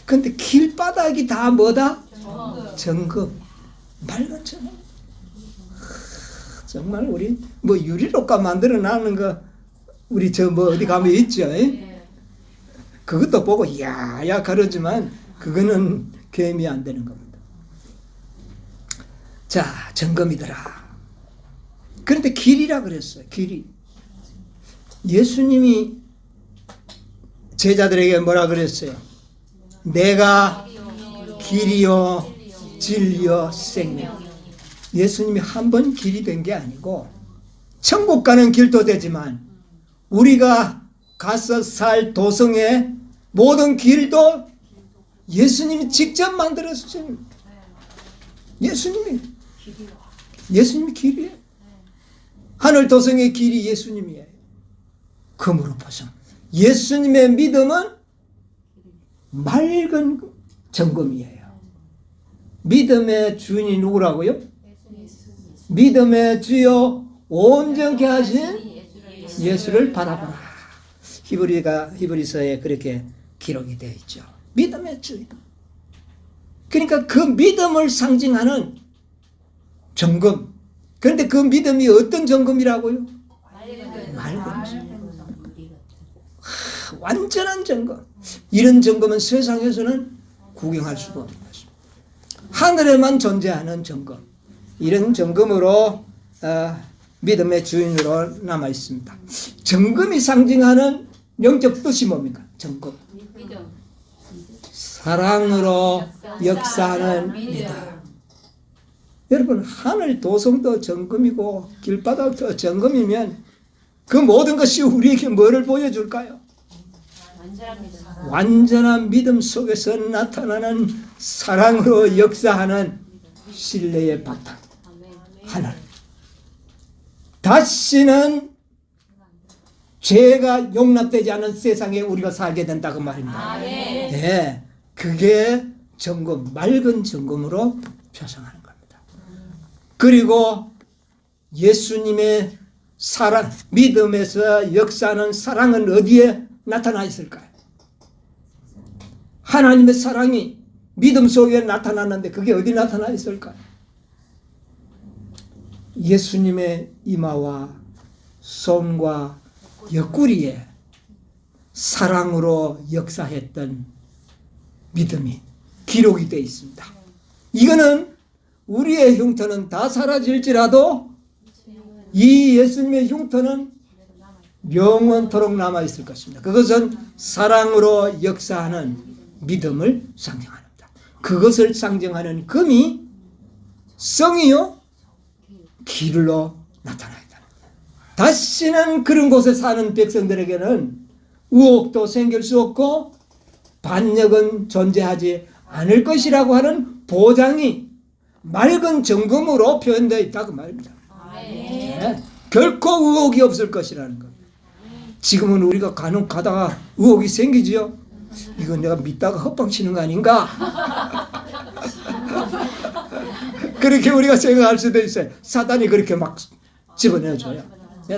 Speaker 1: 근데 길바닥이 다 뭐다? 정금. 맑은 정금. 정말 우리 뭐 유리로가 만들어 놨는 거 우리 저 뭐 어디 가면 있죠. 그것도 보고 야야 그러지만 그거는 개미 안 되는 겁니다. 자, 정금이더라. 그런데 길이라 그랬어요. 길이. 예수님이 제자들에게 뭐라 그랬어요? 내가 길이요 진리요 생명. 예수님이 한 번 길이 된 게 아니고 천국 가는 길도 되지만 우리가 가서 살 도성의 모든 길도 예수님이 직접 만들었습니다. 예수님이 길이에요. 하늘 도성의 길이 예수님이에요. 그러므로 보소. 예수님의 믿음은 맑은 정금이에요. 믿음의 주인이 누구라고요? 믿음의 주여 온전케 하신 예수를 바라보라. 히브리서에 그렇게 기록이 되어 있죠. 믿음의 주인. 그러니까 그 믿음을 상징하는 정금. 그런데 그 믿음이 어떤 정금이라고요? 맑은 정금. 완전한 정금. 이런 정금은 세상에서는 구경할 수가 없는 것입니다. 하늘에만 존재하는 정금. 이런 정금으로 믿음의 주인으로 남아 있습니다. 정금이 상징하는 영적 뜻이 뭡니까? 정금. 사랑으로 역사하는 믿음. 여러분, 하늘 도성도 정금이고 길바닥도 정금이면 그 모든 것이 우리에게 뭐를 보여줄까요? 완전한 믿음 속에서 나타나는 사랑으로 역사하는 신뢰의 바탕. 하늘. 다시는 죄가 용납되지 않은 세상에 우리가 살게 된다 그 말입니다. 네, 그게 정금, 맑은 정금으로 표상하는 겁니다. 그리고 예수님의 사랑, 믿음에서 역사하는 사랑은 어디에 나타나 있을까요? 하나님의 사랑이 믿음 속에 나타났는데 그게 어디 나타나 있을까요? 예수님의 이마와 손과 옆구리에 사랑으로 역사했던 믿음이 기록이 되어 있습니다. 이거는 우리의 흉터는 다 사라질지라도 이 예수님의 흉터는 영원토록 남아있을 것입니다. 그것은 사랑으로 역사하는 믿음을 상징합니다. 그것을 상징하는 금이 성이요 길로 나타나야 된다. 다시는 그런 곳에 사는 백성들에게는 의혹도 생길 수 없고 반역은 존재하지 않을 것이라고 하는 보장이 맑은 정금으로 표현되어 있다고 말입니다. 네. 결코 의혹이 없을 것이라는 것. 지금은 우리가 간혹 가다가 의혹이 생기지요. 이건 내가 믿다가 헛방치는 거 아닌가? 그렇게 우리가 생각할 수도 있어요. 사단이 그렇게 막 집어내줘요.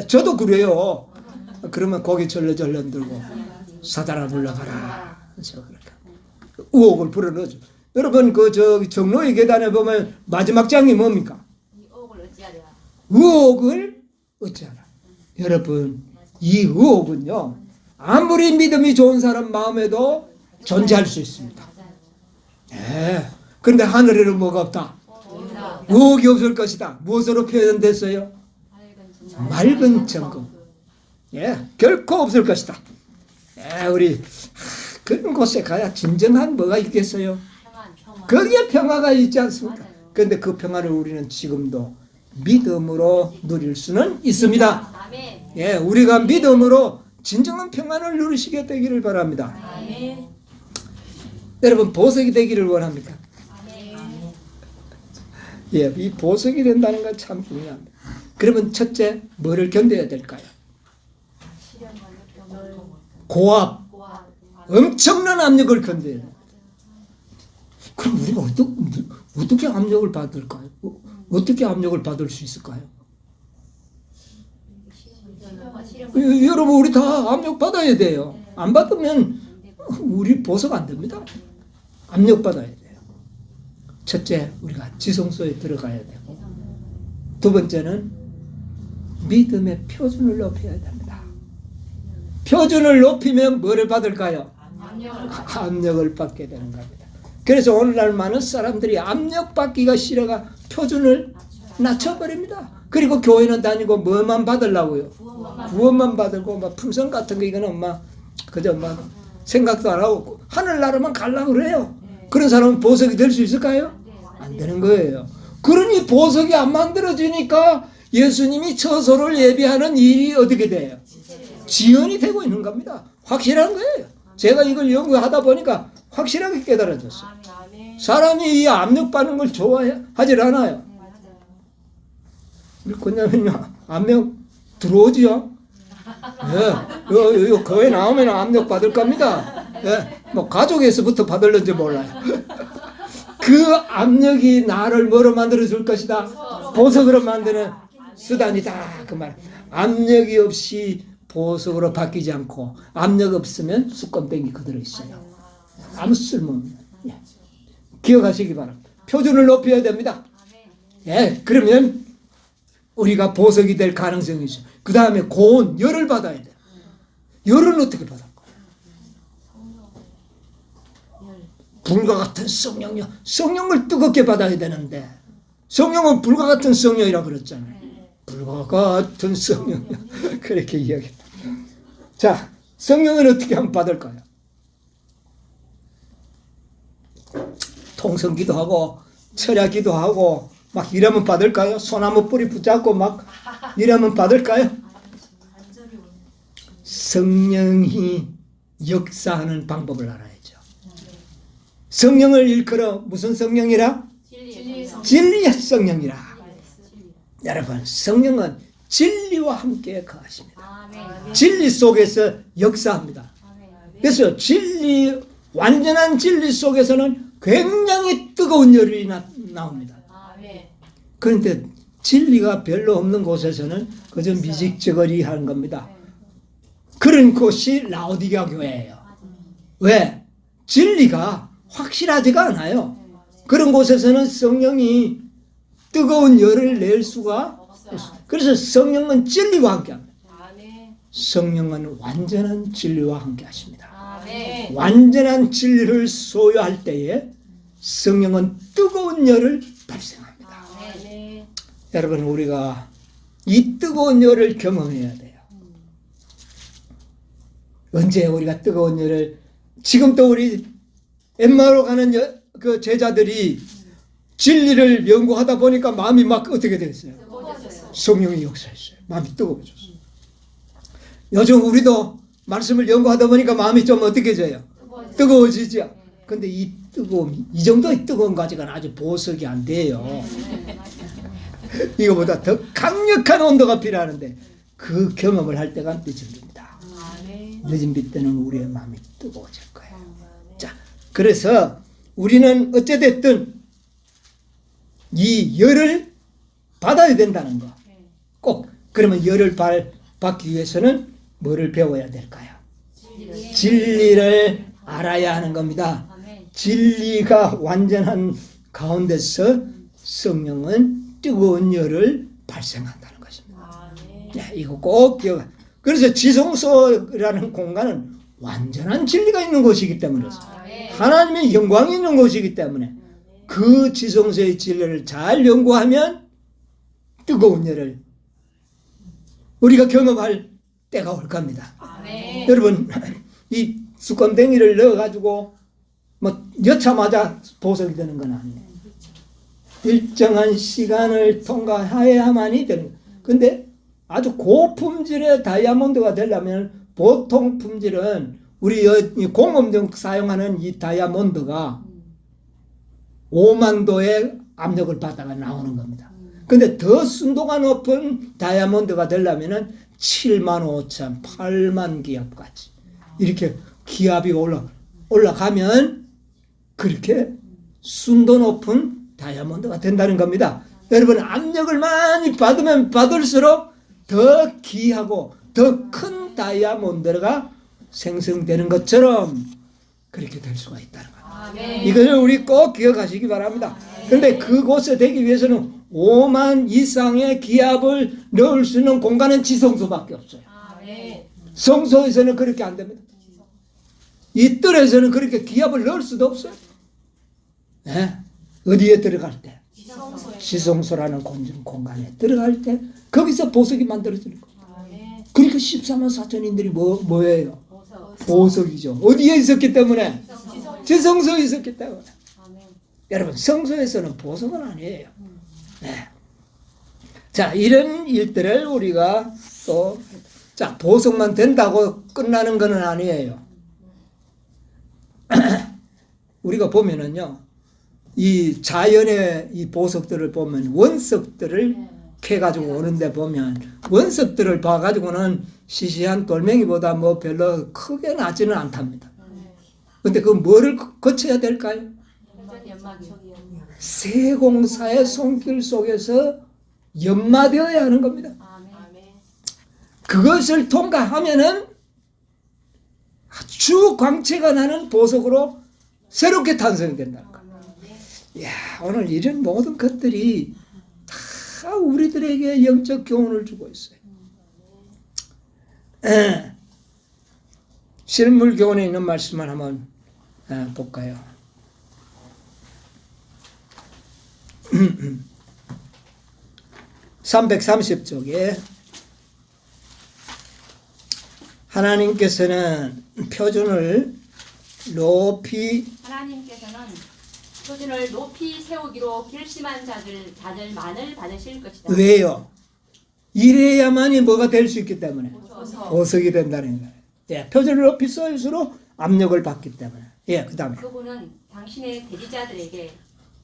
Speaker 1: 저도 그래요. 그러면 고개 절레절레 들고 사단아 물러가라. 그래서 그렇게 의혹을 불어넣어줘. 여러분 정로의 계단에 보면 마지막 장이 뭡니까? 의혹을 어찌하라. 여러분 이 의혹은요 아무리 믿음이 좋은 사람 마음에도 존재할 수 있습니다. 네. 그런데 하늘에는 뭐가 없다? 의혹이 없을 것이다. 무엇으로 표현됐어요? 맑은 정금. 예, 결코 없을 것이다. 예, 우리 그런 곳에 가야 진정한 뭐가 있겠어요? 거기에 평화가 있지 않습니까? 그런데 그 평화를 우리는 지금도 믿음으로 누릴 수는 있습니다. 예, 우리가 믿음으로 진정한 평안을 누리시게 되기를 바랍니다. 여러분 보석이 되기를 원합니까? 예, 이 보석이 된다는 건 참 중요합니다. 그러면 첫째 뭐를 견뎌야 될까요? 고압, 엄청난 압력을 견뎌야 돼요. 그럼 우리가 어떻게 압력을 받을까요? 어떻게 압력을 받을 수 있을까요? 여러분 우리 다 압력 받아야 돼요. 안 받으면 우리 보석 안 됩니다. 압력 받아야 돼요. 첫째 우리가 지성소에 들어가야 되고 두 번째는 믿음의 표준을 높여야 됩니다. 표준을 높이면 뭐를 받을까요? 압력을 받게 되는 겁니다. 그래서 오늘날 많은 사람들이 압력받기가 싫어가 표준을 낮춰버립니다. 그리고 교회는 다니고 뭐만 받으려고요? 구원만 받고 막 풍선 같은 거 이거는 막 그저 막 생각도 안 하고 하늘나라만 가려고 그래요. 그런 사람은 보석이 될 수 있을까요? 안 되는 거예요. 그러니 보석이 안 만들어지니까 예수님이 처소를 예비하는 일이 어떻게 돼요? 지연이 되고 있는 겁니다. 확실한 거예요. 제가 이걸 연구하다 보니까 확실하게 깨달아졌어요. 사람이 이 압력받는 걸 좋아하지 않아요. 왜냐면요 압력 들어오지요. 예, 교회 나오면 압력 받을 겁니다. 예, 뭐 가족에서부터 받을는지 몰라요. 그 압력이 나를 뭐로 만들어 줄 것이다? 보석으로 만드는 수단이다. 그 말. 압력이 없이 보석으로 바뀌지 않고 압력 없으면 수건뱅이 그대로 있어요. 아무 쓸모없는. 예. 기억하시기 바랍니다. 표준을 높여야 됩니다. 예, 그러면 우리가 보석이 될 가능성이 있어요. 그 다음에 고온, 열을 받아야 돼요. 열은 어떻게 받을까요? 불과 같은 성령이요. 성령을 뜨겁게 받아야 되는데 성령은 불과 같은 성령이라고 그랬잖아요. 불과 같은 성령 그렇게 이야기했다. 자, 성령은 어떻게 하면 받을까요? 통성기도 하고 철야기도 하고 막 이러면 받을까요? 소나무 뿌리 붙잡고 막 이러면 받을까요? 성령이 역사하는 방법을 알아야죠. 성령을 일컬어 무슨 성령이라? 진리의 성령이라. 여러분 성령은 진리와 함께 거하십니다. 진리 속에서 역사합니다. 그래서 완전한 진리 속에서는 굉장히 뜨거운 열이 나옵니다. 그런데 진리가 별로 없는 곳에서는 그저 미직저거리 하는 겁니다. 그런 곳이 라오디게아 교회예요. 왜? 진리가 확실하지가 않아요. 그런 곳에서는 성령이 뜨거운 열을 낼 수가 없어요. 그래서 성령은 진리와 함께합니다. 성령은 완전한 진리와 함께하십니다. 완전한 진리를 소유할 때에 성령은 뜨거운 열을 발생합니다. 여러분 우리가 이 뜨거운 열을 경험해야 돼요. 언제 우리가 뜨거운 열을 지금 또 우리 엠마오로 가는 그 제자들이 진리를 연구하다 보니까 마음이 막 어떻게 됐어요? 성령이 역사했어요. 마음이 뜨거워졌어요. 요즘 우리도 말씀을 연구하다 보니까 마음이 좀 어떻게 져요? 뜨거워지죠. 근데 이 뜨거움이 이 정도의 뜨거움 가지고는 아주 보석이 안 돼요. 이거보다 더 강력한 온도가 필요하는데 그 경험을 할 때가 늦은 빛입니다. 늦은 빛 때는 우리의 마음이 뜨거워질 거예요. 자, 그래서 우리는 어찌됐든 이 열을 받아야 된다는 거. 꼭. 그러면 열을 받기 위해서는 뭐를 배워야 될까요? 진리를 알아야 하는 겁니다. 진리가 완전한 가운데서 성령은 뜨거운 열을 발생한다는 것입니다. 네, 이거 꼭 기억. 그래서 지성소라는 공간은 완전한 진리가 있는 곳이기 때문에 하나님의 영광이 있는 곳이기 때문에 그 지성소의 진리를 잘 연구하면 뜨거운 열을 우리가 경험할 때가 올 겁니다. 여러분 이 수건댕이를 넣어가지고 뭐 여차마자 보석이 되는 건 아니에요. 일정한 시간을 통과해야만이 되는 거예요. 근데 아주 고품질의 다이아몬드가 되려면 보통 품질은 우리 공업용 사용하는 이 다이아몬드가 5만 도의 압력을 받다가 나오는 겁니다. 근데 더 순도가 높은 다이아몬드가 되려면 7만 5천, 8만 기압까지 이렇게 기압이 올라가면 그렇게 순도 높은 다이아몬드가 된다는 겁니다. 여러분 압력을 많이 받으면 받을수록 더 귀하고 더 큰 다이아몬드가 생성되는 것처럼 그렇게 될 수가 있다는 겁니다. 이것을 우리 꼭 기억하시기 바랍니다. 그런데 그곳에 되기 위해서는 5만 이상의 기압을 넣을 수 있는 공간은 지성소밖에 없어요. 성소에서는 그렇게 안 됩니다. 이 뜰에서는 그렇게 기압을 넣을 수도 없어요. 네? 어디에 들어갈 때? 지성소라는 공간에 들어갈 때 거기서 보석이 만들어지는 거예요. 그러니까 14만 4천인들이 뭐예요? 보석이죠. 어디에 있었기 때문에? 지성소에 있었기 때문에. 여러분 성소에서는 보석은 아니에요. 네. 자, 이런 일들을 우리가 또 자, 보석만 된다고 끝나는 건 아니에요. 우리가 보면은요, 이 자연의 이 보석들을 보면 원석들을 캐가지고 오는데 보면 원석들을 봐가지고는 시시한 돌멩이보다 뭐 별로 크게 나지는 않답니다. 근데 그 뭐를 거쳐야 될까요? 세공사의 손길 속에서 연마되어야 하는 겁니다. 그것을 통과하면은 아주 광채가 나는 보석으로 새롭게 탄생된다는 겁니다. 이야, 오늘 이런 모든 것들이 다 우리들에게 영적 교훈을 주고 있어요. 실물 교훈에 있는 말씀을 한번 볼까요? 330쪽에 하나님께서는 표준을 높이
Speaker 4: 세우기로 결심한 자들만을 받으실 것이다.
Speaker 1: 왜요? 이래야만이 뭐가 될 수 있기 때문에 보석이 된다는 거예요. 예, 표준을 높이 쏠수록 압력을 받기 때문에. 예, 그 다음에
Speaker 4: 그분은 당신의 대리자들에게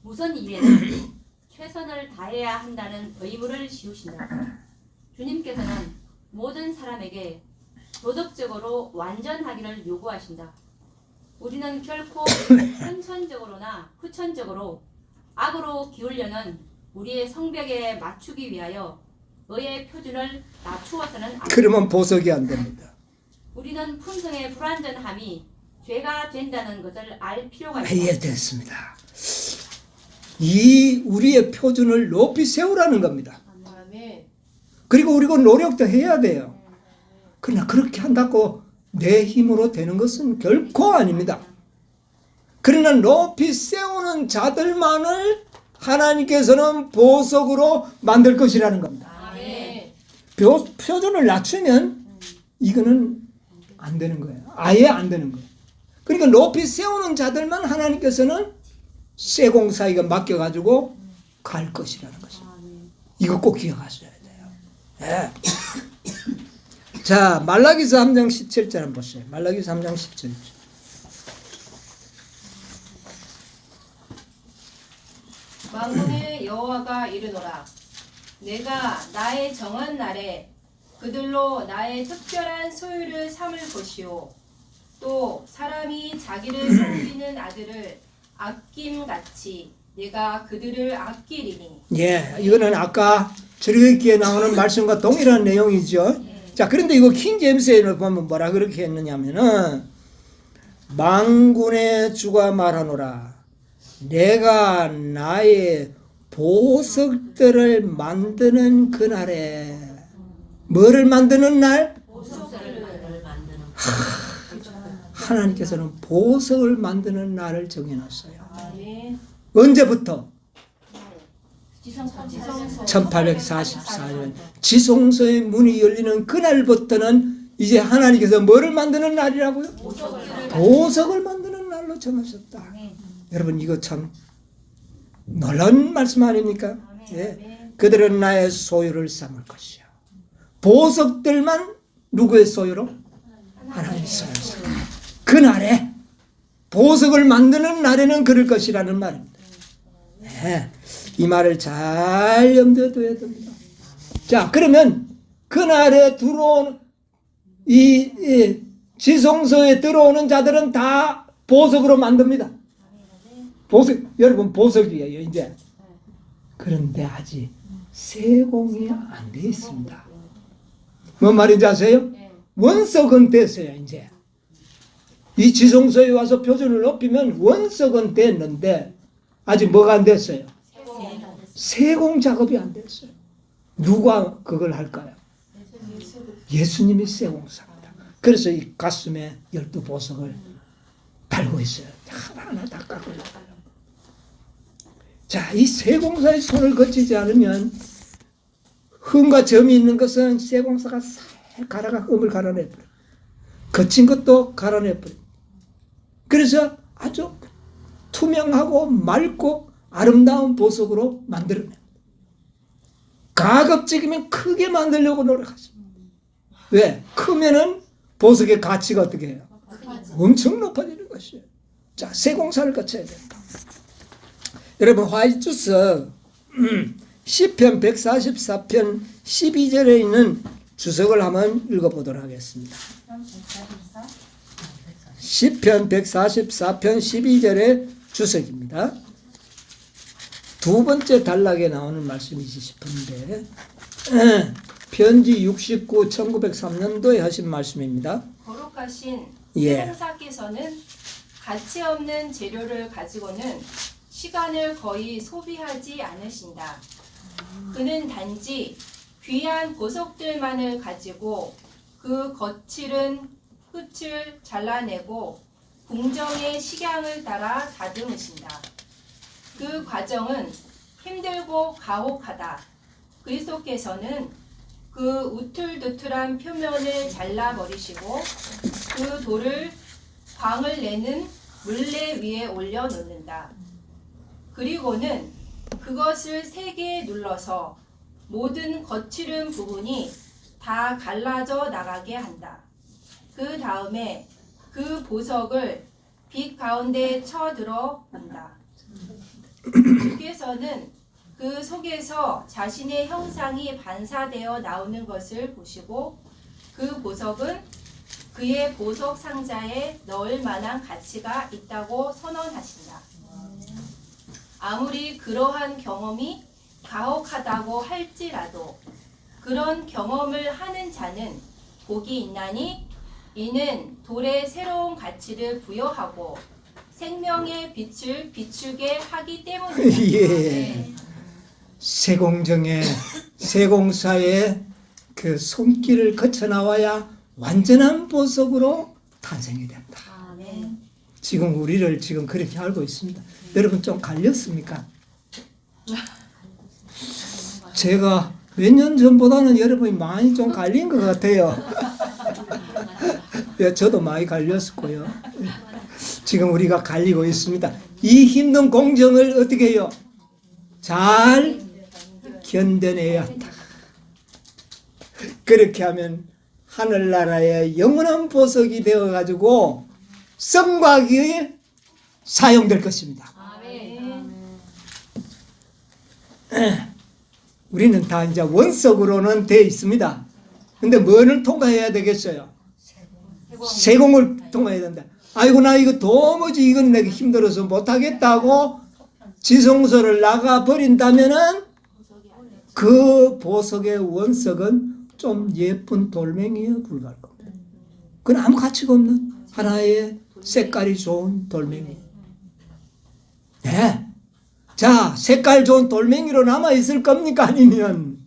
Speaker 4: 무슨 일에는 최선을 다해야 한다는 의무를 지우신다. 주님께서는 모든 사람에게 도덕적으로 완전하기를 요구하신다. 우리는 결코 선천적으로나 후천적으로 악으로 기울려는 우리의 성벽에 맞추기 위하여 의의 표준을 낮추어서는 안 된다.
Speaker 1: 그러면 보석이 안 됩니다.
Speaker 4: 우리는 품성의 불완전함이 죄가 된다는 것을 알 필요가 있다.
Speaker 1: 예, 됐습니다. 이 우리의 표준을 높이 세우라는 겁니다. 그리고 우리가 노력도 해야 돼요. 그러나 그렇게 한다고 내 힘으로 되는 것은 결코 아닙니다. 그러나 높이 세우는 자들만을 하나님께서는 보석으로 만들 것이라는 겁니다. 표준을 낮추면 이거는 안 되는 거예요. 아예 안 되는 거예요. 그러니까 높이 세우는 자들만 하나님께서는 세공사에게 맡겨가지고 갈 것이라는 것입니다. 이거 꼭 기억하셔야 돼요. 네. 자, 말라기서 3장 17절 한번 보세요. 말라기서 3장 17절.
Speaker 3: 만군의 여호와가 이르노라. 내가 나의 정한 날에 그들로 나의 특별한 소유를 삼을 것이요. 또 사람이 자기를 섬기는 아들을 아낌같이 내가 그들을 아끼리니.
Speaker 1: 예, 이거는 아까 출애굽기에 나오는 말씀과 동일한 내용이죠. 자, 그런데 이거 킹제임스에 보면 뭐라 그렇게 했느냐면은 만군의 주가 말하노라. 내가 나의 보석들을 만드는 그날에 뭐를 만드는 날? 하나님께서는 보석을 만드는 날을 정해놨어요.
Speaker 3: 아멘.
Speaker 1: 언제부터?
Speaker 4: 지성소
Speaker 1: 1844년 지성소의 문이 열리는 그날부터는 이제 하나님께서 뭐를 만드는 날이라고요? 보석을 만드는 날로 정하셨다. 여러분 이거 참 놀라운 말씀 아닙니까? 예. 그들은 나의 소유를 삼을 것이요. 보석들만 누구의 소유로? 하나님의 소유로. 그날에 보석을 만드는 날에는 그럴 것이라는 말입니다. 네, 이 말을 잘 염두에 둬야 됩니다. 자, 그러면 그날에 들어온 이 지성소에 들어오는 자들은 다 보석으로 만듭니다. 보석, 여러분 보석이에요 이제. 그런데 아직 세공이 안 돼 있습니다. 뭔 말인지 아세요? 원석은 됐어요 이제. 이 지성소에 와서 표준을 높이면 원석은 됐는데 아직 뭐가 안 됐어요? 세공 작업이 안 됐어요. 누가 그걸 할까요? 예수님이 세공사입니다. 그래서 이 가슴에 12보석을 달고 있어요. 하나하나 다 깎고 있어요. 자, 이 세공사의 손을 거치지 않으면 흠과 점이 있는 것은 세공사가 살 갈아가 흠을 갈아내버려. 거친 것도 갈아내버려. 그래서 아주 투명하고 맑고 아름다운 보석으로 만들어냅니다. 가급적이면 크게 만들려고 노력하십니다. 왜? 크면은 보석의 가치가 어떻게 해요? 엄청 높아지는 것이에요. 자, 세공사를 거쳐야 된다. 여러분 화이트주석 시편 144편 12절에 있는 주석을 한번 읽어보도록 하겠습니다. 시편 144편 12절의 주석입니다. 두 번째 단락에 나오는 말씀이지 싶은데 편지 69 1903년도에 하신 말씀입니다.
Speaker 3: 거룩하신
Speaker 1: 예.
Speaker 3: 세공사께서는 가치 없는 재료를 가지고는 시간을 거의 소비하지 않으신다. 그는 단지 귀한 보석들만을 가지고 그 거칠은 흙을 잘라내고 궁정의 식양을 따라 다듬으신다. 그 과정은 힘들고 가혹하다. 그리스도께서는 그 우툴두툴한 표면을 잘라버리시고 그 돌을 광을 내는 물레 위에 올려놓는다. 그리고는 그것을 세게 눌러서 모든 거칠은 부분이 다 갈라져 나가게 한다. 그 다음에 그 보석을 빛 가운데 쳐들어 본다. 주께서는 그 속에서 자신의 형상이 반사되어 나오는 것을 보시고 그 보석은 그의 보석 상자에 넣을 만한 가치가 있다고 선언하신다. 아무리 그러한 경험이 가혹하다고 할지라도 그런 경험을 하는 자는 복이 있나니 이는 돌에 새로운 가치를 부여하고 생명의 빛을 비추게 하기 때문이다.
Speaker 1: 예. 세공정의 세공사의 그 손길을 거쳐 나와야 완전한 보석으로 탄생이 된다. 지금 우리를 지금 그렇게 알고 있습니다. 여러분 좀 갈렸습니까? 제가 몇 년 전보다는 여러분이 많이 좀 갈린 것 같아요. 예, 저도 많이 갈렸었고요. 지금 우리가 갈리고 있습니다. 이 힘든 공정을 어떻게 해요? 잘 견뎌내야 한다. 그렇게 하면 하늘나라의 영원한 보석이 되어가지고 성곽이 사용될 것입니다. 우리는 다 이제 원석으로는 되어 있습니다. 근데 뭐를 통과해야 되겠어요? 세공을 통과해야 된다. 아이고 나 이거 도무지 이건 내가 힘들어서 못하겠다고 지성소를 나가 버린다면은 그 보석의 원석은 좀 예쁜 돌멩이에 불과할 겁니다. 그건 아무 가치가 없는 하나의 색깔이 좋은 돌멩이. 네. 자, 색깔 좋은 돌멩이로 남아 있을 겁니까? 아니면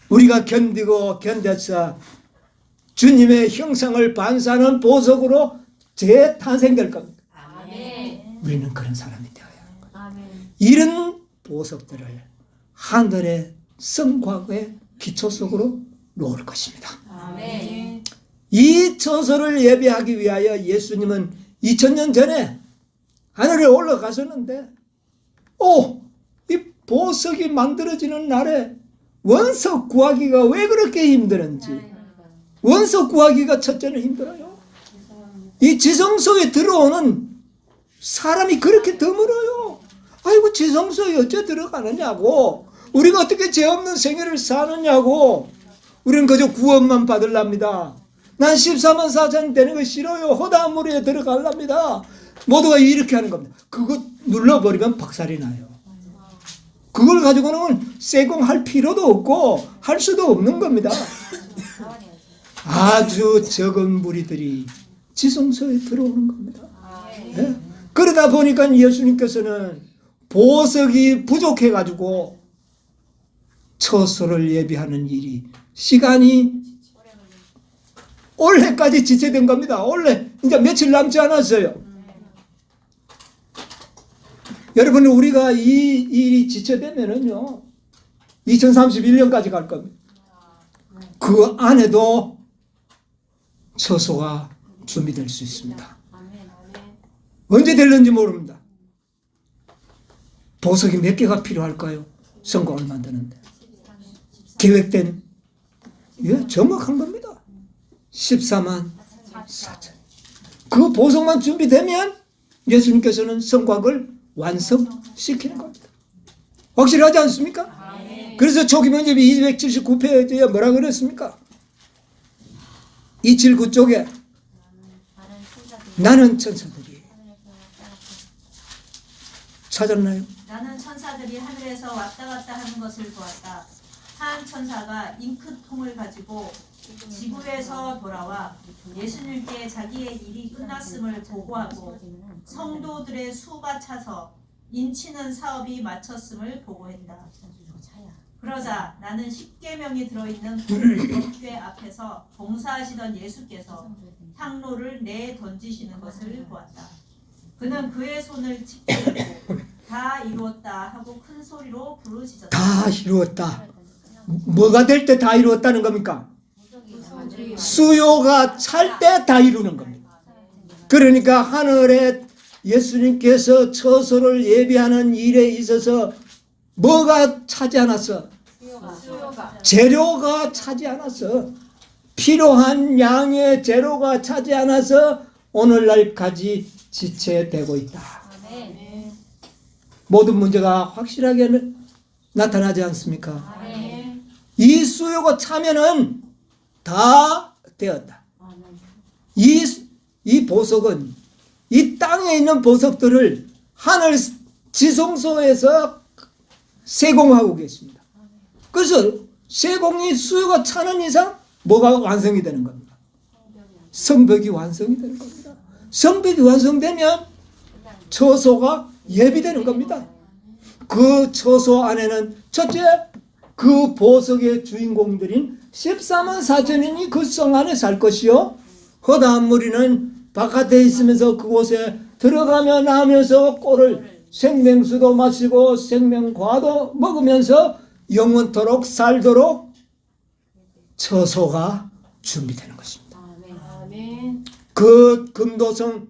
Speaker 1: 우리가 견디고 견뎌서 주님의 형상을 반사하는 보석으로 재탄생될 겁니다. 우리는 그런 사람이 되어야 하는 거예요. 이런 보석들을 하늘의 성곽의 기초 속으로 놓을 것입니다. 이 처소를 예배하기 위하여 예수님은 2000년 전에 하늘에 올라가셨는데 이 보석이 만들어지는 날에 원석 구하기가 왜 그렇게 힘드는지, 원석 구하기가 첫째는 힘들어요. 이 지성소에 들어오는 사람이 그렇게 드물어요. 아이고 지성소에 어째 들어가느냐고, 우리가 어떻게 죄 없는 생애를 사느냐고. 우리는 그저 구원만 받으랍니다. 난 14만 4천 되는 거 싫어요. 허다한 물에 들어가랍니다. 모두가 이렇게 하는 겁니다. 그거 눌러버리면 박살이 나요. 그걸 가지고는 세공할 필요도 없고 할 수도 없는 겁니다. 아주 적은 무리들이 지성소에 들어오는 겁니다. 네? 그러다 보니까 예수님께서는 보석이 부족해가지고 처소를 예비하는 일이 시간이 올해까지 지체된 겁니다. 올해 이제 며칠 남지 않았어요. 여러분, 우리가 이 일이 지체되면은요 2031년까지 갈 겁니다. 그 안에도 처소가 준비될 수 있습니다. 언제 될는지 모릅니다. 보석이 몇 개가 필요할까요? 성곽을 만드는데 계획된, 정확한 겁니다. 14만 4천. 그 보석만 준비되면 예수님께서는 성곽을 완성시키는 겁니다. 확실하지 않습니까? 그래서 초기 면접이 279페이지에 뭐라 그랬습니까? 279 쪽에 나는 천사들이 찾았나요?
Speaker 5: 나는 천사들이 하늘에서 왔다 갔다 하는 것을 보았다. 한 천사가 잉크통을 가지고 지구에서 돌아와 예수님께 자기의 일이 끝났음을 보고하고 성도들의 수가 차서 인치는 사업이 마쳤음을 보고했다. 그러자 나는 십계명이 들어있는 법궤 앞에서 봉사하시던 예수께서 향로를 내던지시는 것을 보았다. 그는 그의 손을 찢고 다 이루었다 하고 큰 소리로 부르짖었다.
Speaker 1: 다 이루었다. 뭐가 될 때 다 이루었다는 겁니까? 수요가 찰 때 다 이루는 겁니다. 그러니까 하늘에 예수님께서 처소를 예비하는 일에 있어서 뭐가 차지 않았어? 재료가 차지 않았어. 필요한 양의 재료가 차지 않아서 오늘날까지 지체되고 있다. 모든 문제가 확실하게 나타나지 않습니까? 이 수요가 차면은 다 되었다. 이 보석은 이 땅에 있는 보석들을 하늘 지성소에서 세공하고 계십니다. 그래서 세공이 수요가 차는 이상 뭐가 완성이 되는 겁니다? 성벽이 완성이 되는 겁니다. 성벽이 완성되면 처소가 예비되는 겁니다. 그 처소 안에는 첫째, 그 보석의 주인공들인 14만 4천인이 그 성 안에 살 것이요, 허다한 무리는 바깥에 있으면서 그곳에 들어가며 나면서 꼴을 생명수도 마시고 생명과도 먹으면서 영원토록 살도록 처소가 준비되는 것입니다. 그 금도성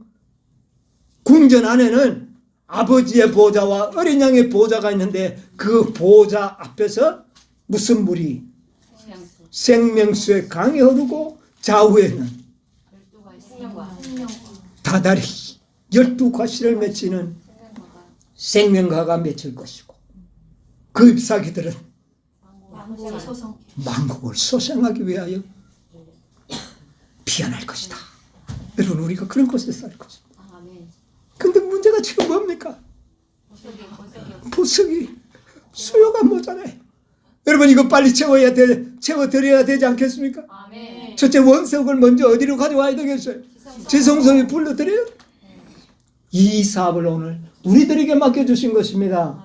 Speaker 1: 궁전 안에는 아버지의 보좌와 어린 양의 보좌가 있는데 그 보좌 앞에서 무슨 물이 생명수의 강이 흐르고 좌우에는 다달이 12과실을 맺히는 생명가가 맺힐 것이고 그 잎사귀들은 만국을 소생하기 위하여 피어날 것이다. 여러분 우리가 그런 곳에 살 것입니다. 근데 문제가 지금 뭡니까? 보석이 수요가 모자라요. 여러분 이거 빨리 채워드려야 되지 않겠습니까? 첫째 원석을 먼저 어디로 가져와야 되겠어요? 지성소에 불러드려요. 이 사업을 오늘 우리들에게 맡겨주신 것입니다.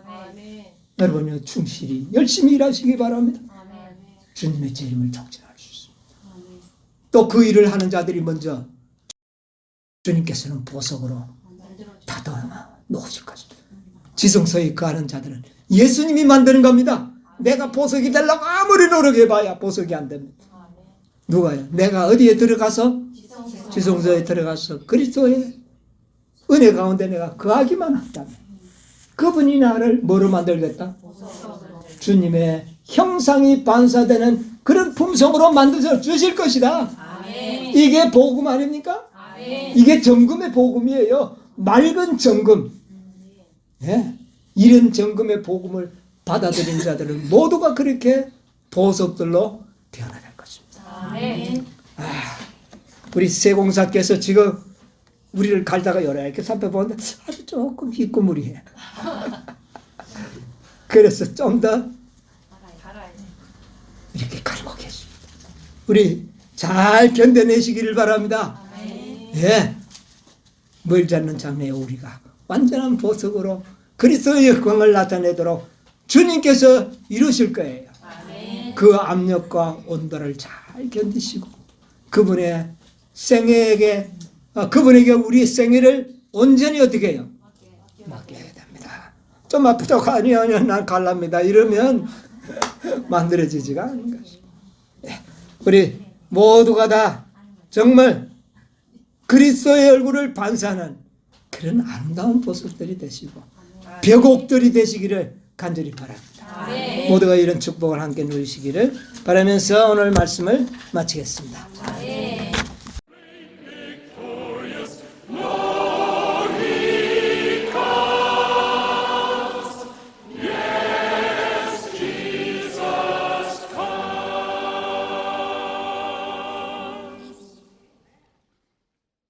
Speaker 1: 여러분요 충실히 열심히 일하시기 바랍니다. 주님의 재림을 촉진할 수 있습니다. 또 그 일을 하는 자들이 먼저 주님께서는 보석으로 다듬어 놓으실 것입니다. 지성소에 거하는 자들은 예수님이 만드는 겁니다. 내가 보석이 되려고 아무리 노력해봐야 보석이 안 됩니다. 누가요? 내가 어디에 들어가서 지성소에 들어가서 그리스도의 은혜 가운데 내가 거하기만 한다면 그분이 나를 뭐로 만들겠다? 주님의 형상이 반사되는 그런 품성으로 만들어 주실 것이다. 이게 복음 아닙니까? 이게 정금의 복음이에요. 맑은 정금. 예? 이런 정금의 복음을 받아들인 자들은 모두가 그렇게 보석들로 변화될 것입니다. 우리 세공사께서 지금 우리를 갈다가 이렇게 살펴보는데 아주 조금 희꾸무리해. 그래서 좀 더 이렇게 가르고 계십니다. 우리 잘 견뎌내시기를 바랍니다. 예, 멀지 않는 장래에 우리가 완전한 보석으로 그리스도의 영광을 나타내도록 주님께서 이루실 거예요. 그 압력과 온도를 잘 견디시고 그분의 생애에게 그분에게 우리 생애를 온전히 어떻게 해요? 맡겨야 됩니다. 좀 아프다고 아니요 난 갈랍니다 이러면 만들어지지가 않은 것입니다. 우리 모두가 다 정말 그리스도의 얼굴을 반사하는 그런 아름다운 보석들이 되시고 벽옥들이 되시기를 간절히 바랍니다. 모두가 이런 축복을 함께 누리시기를 바라면서 오늘 말씀을 마치겠습니다.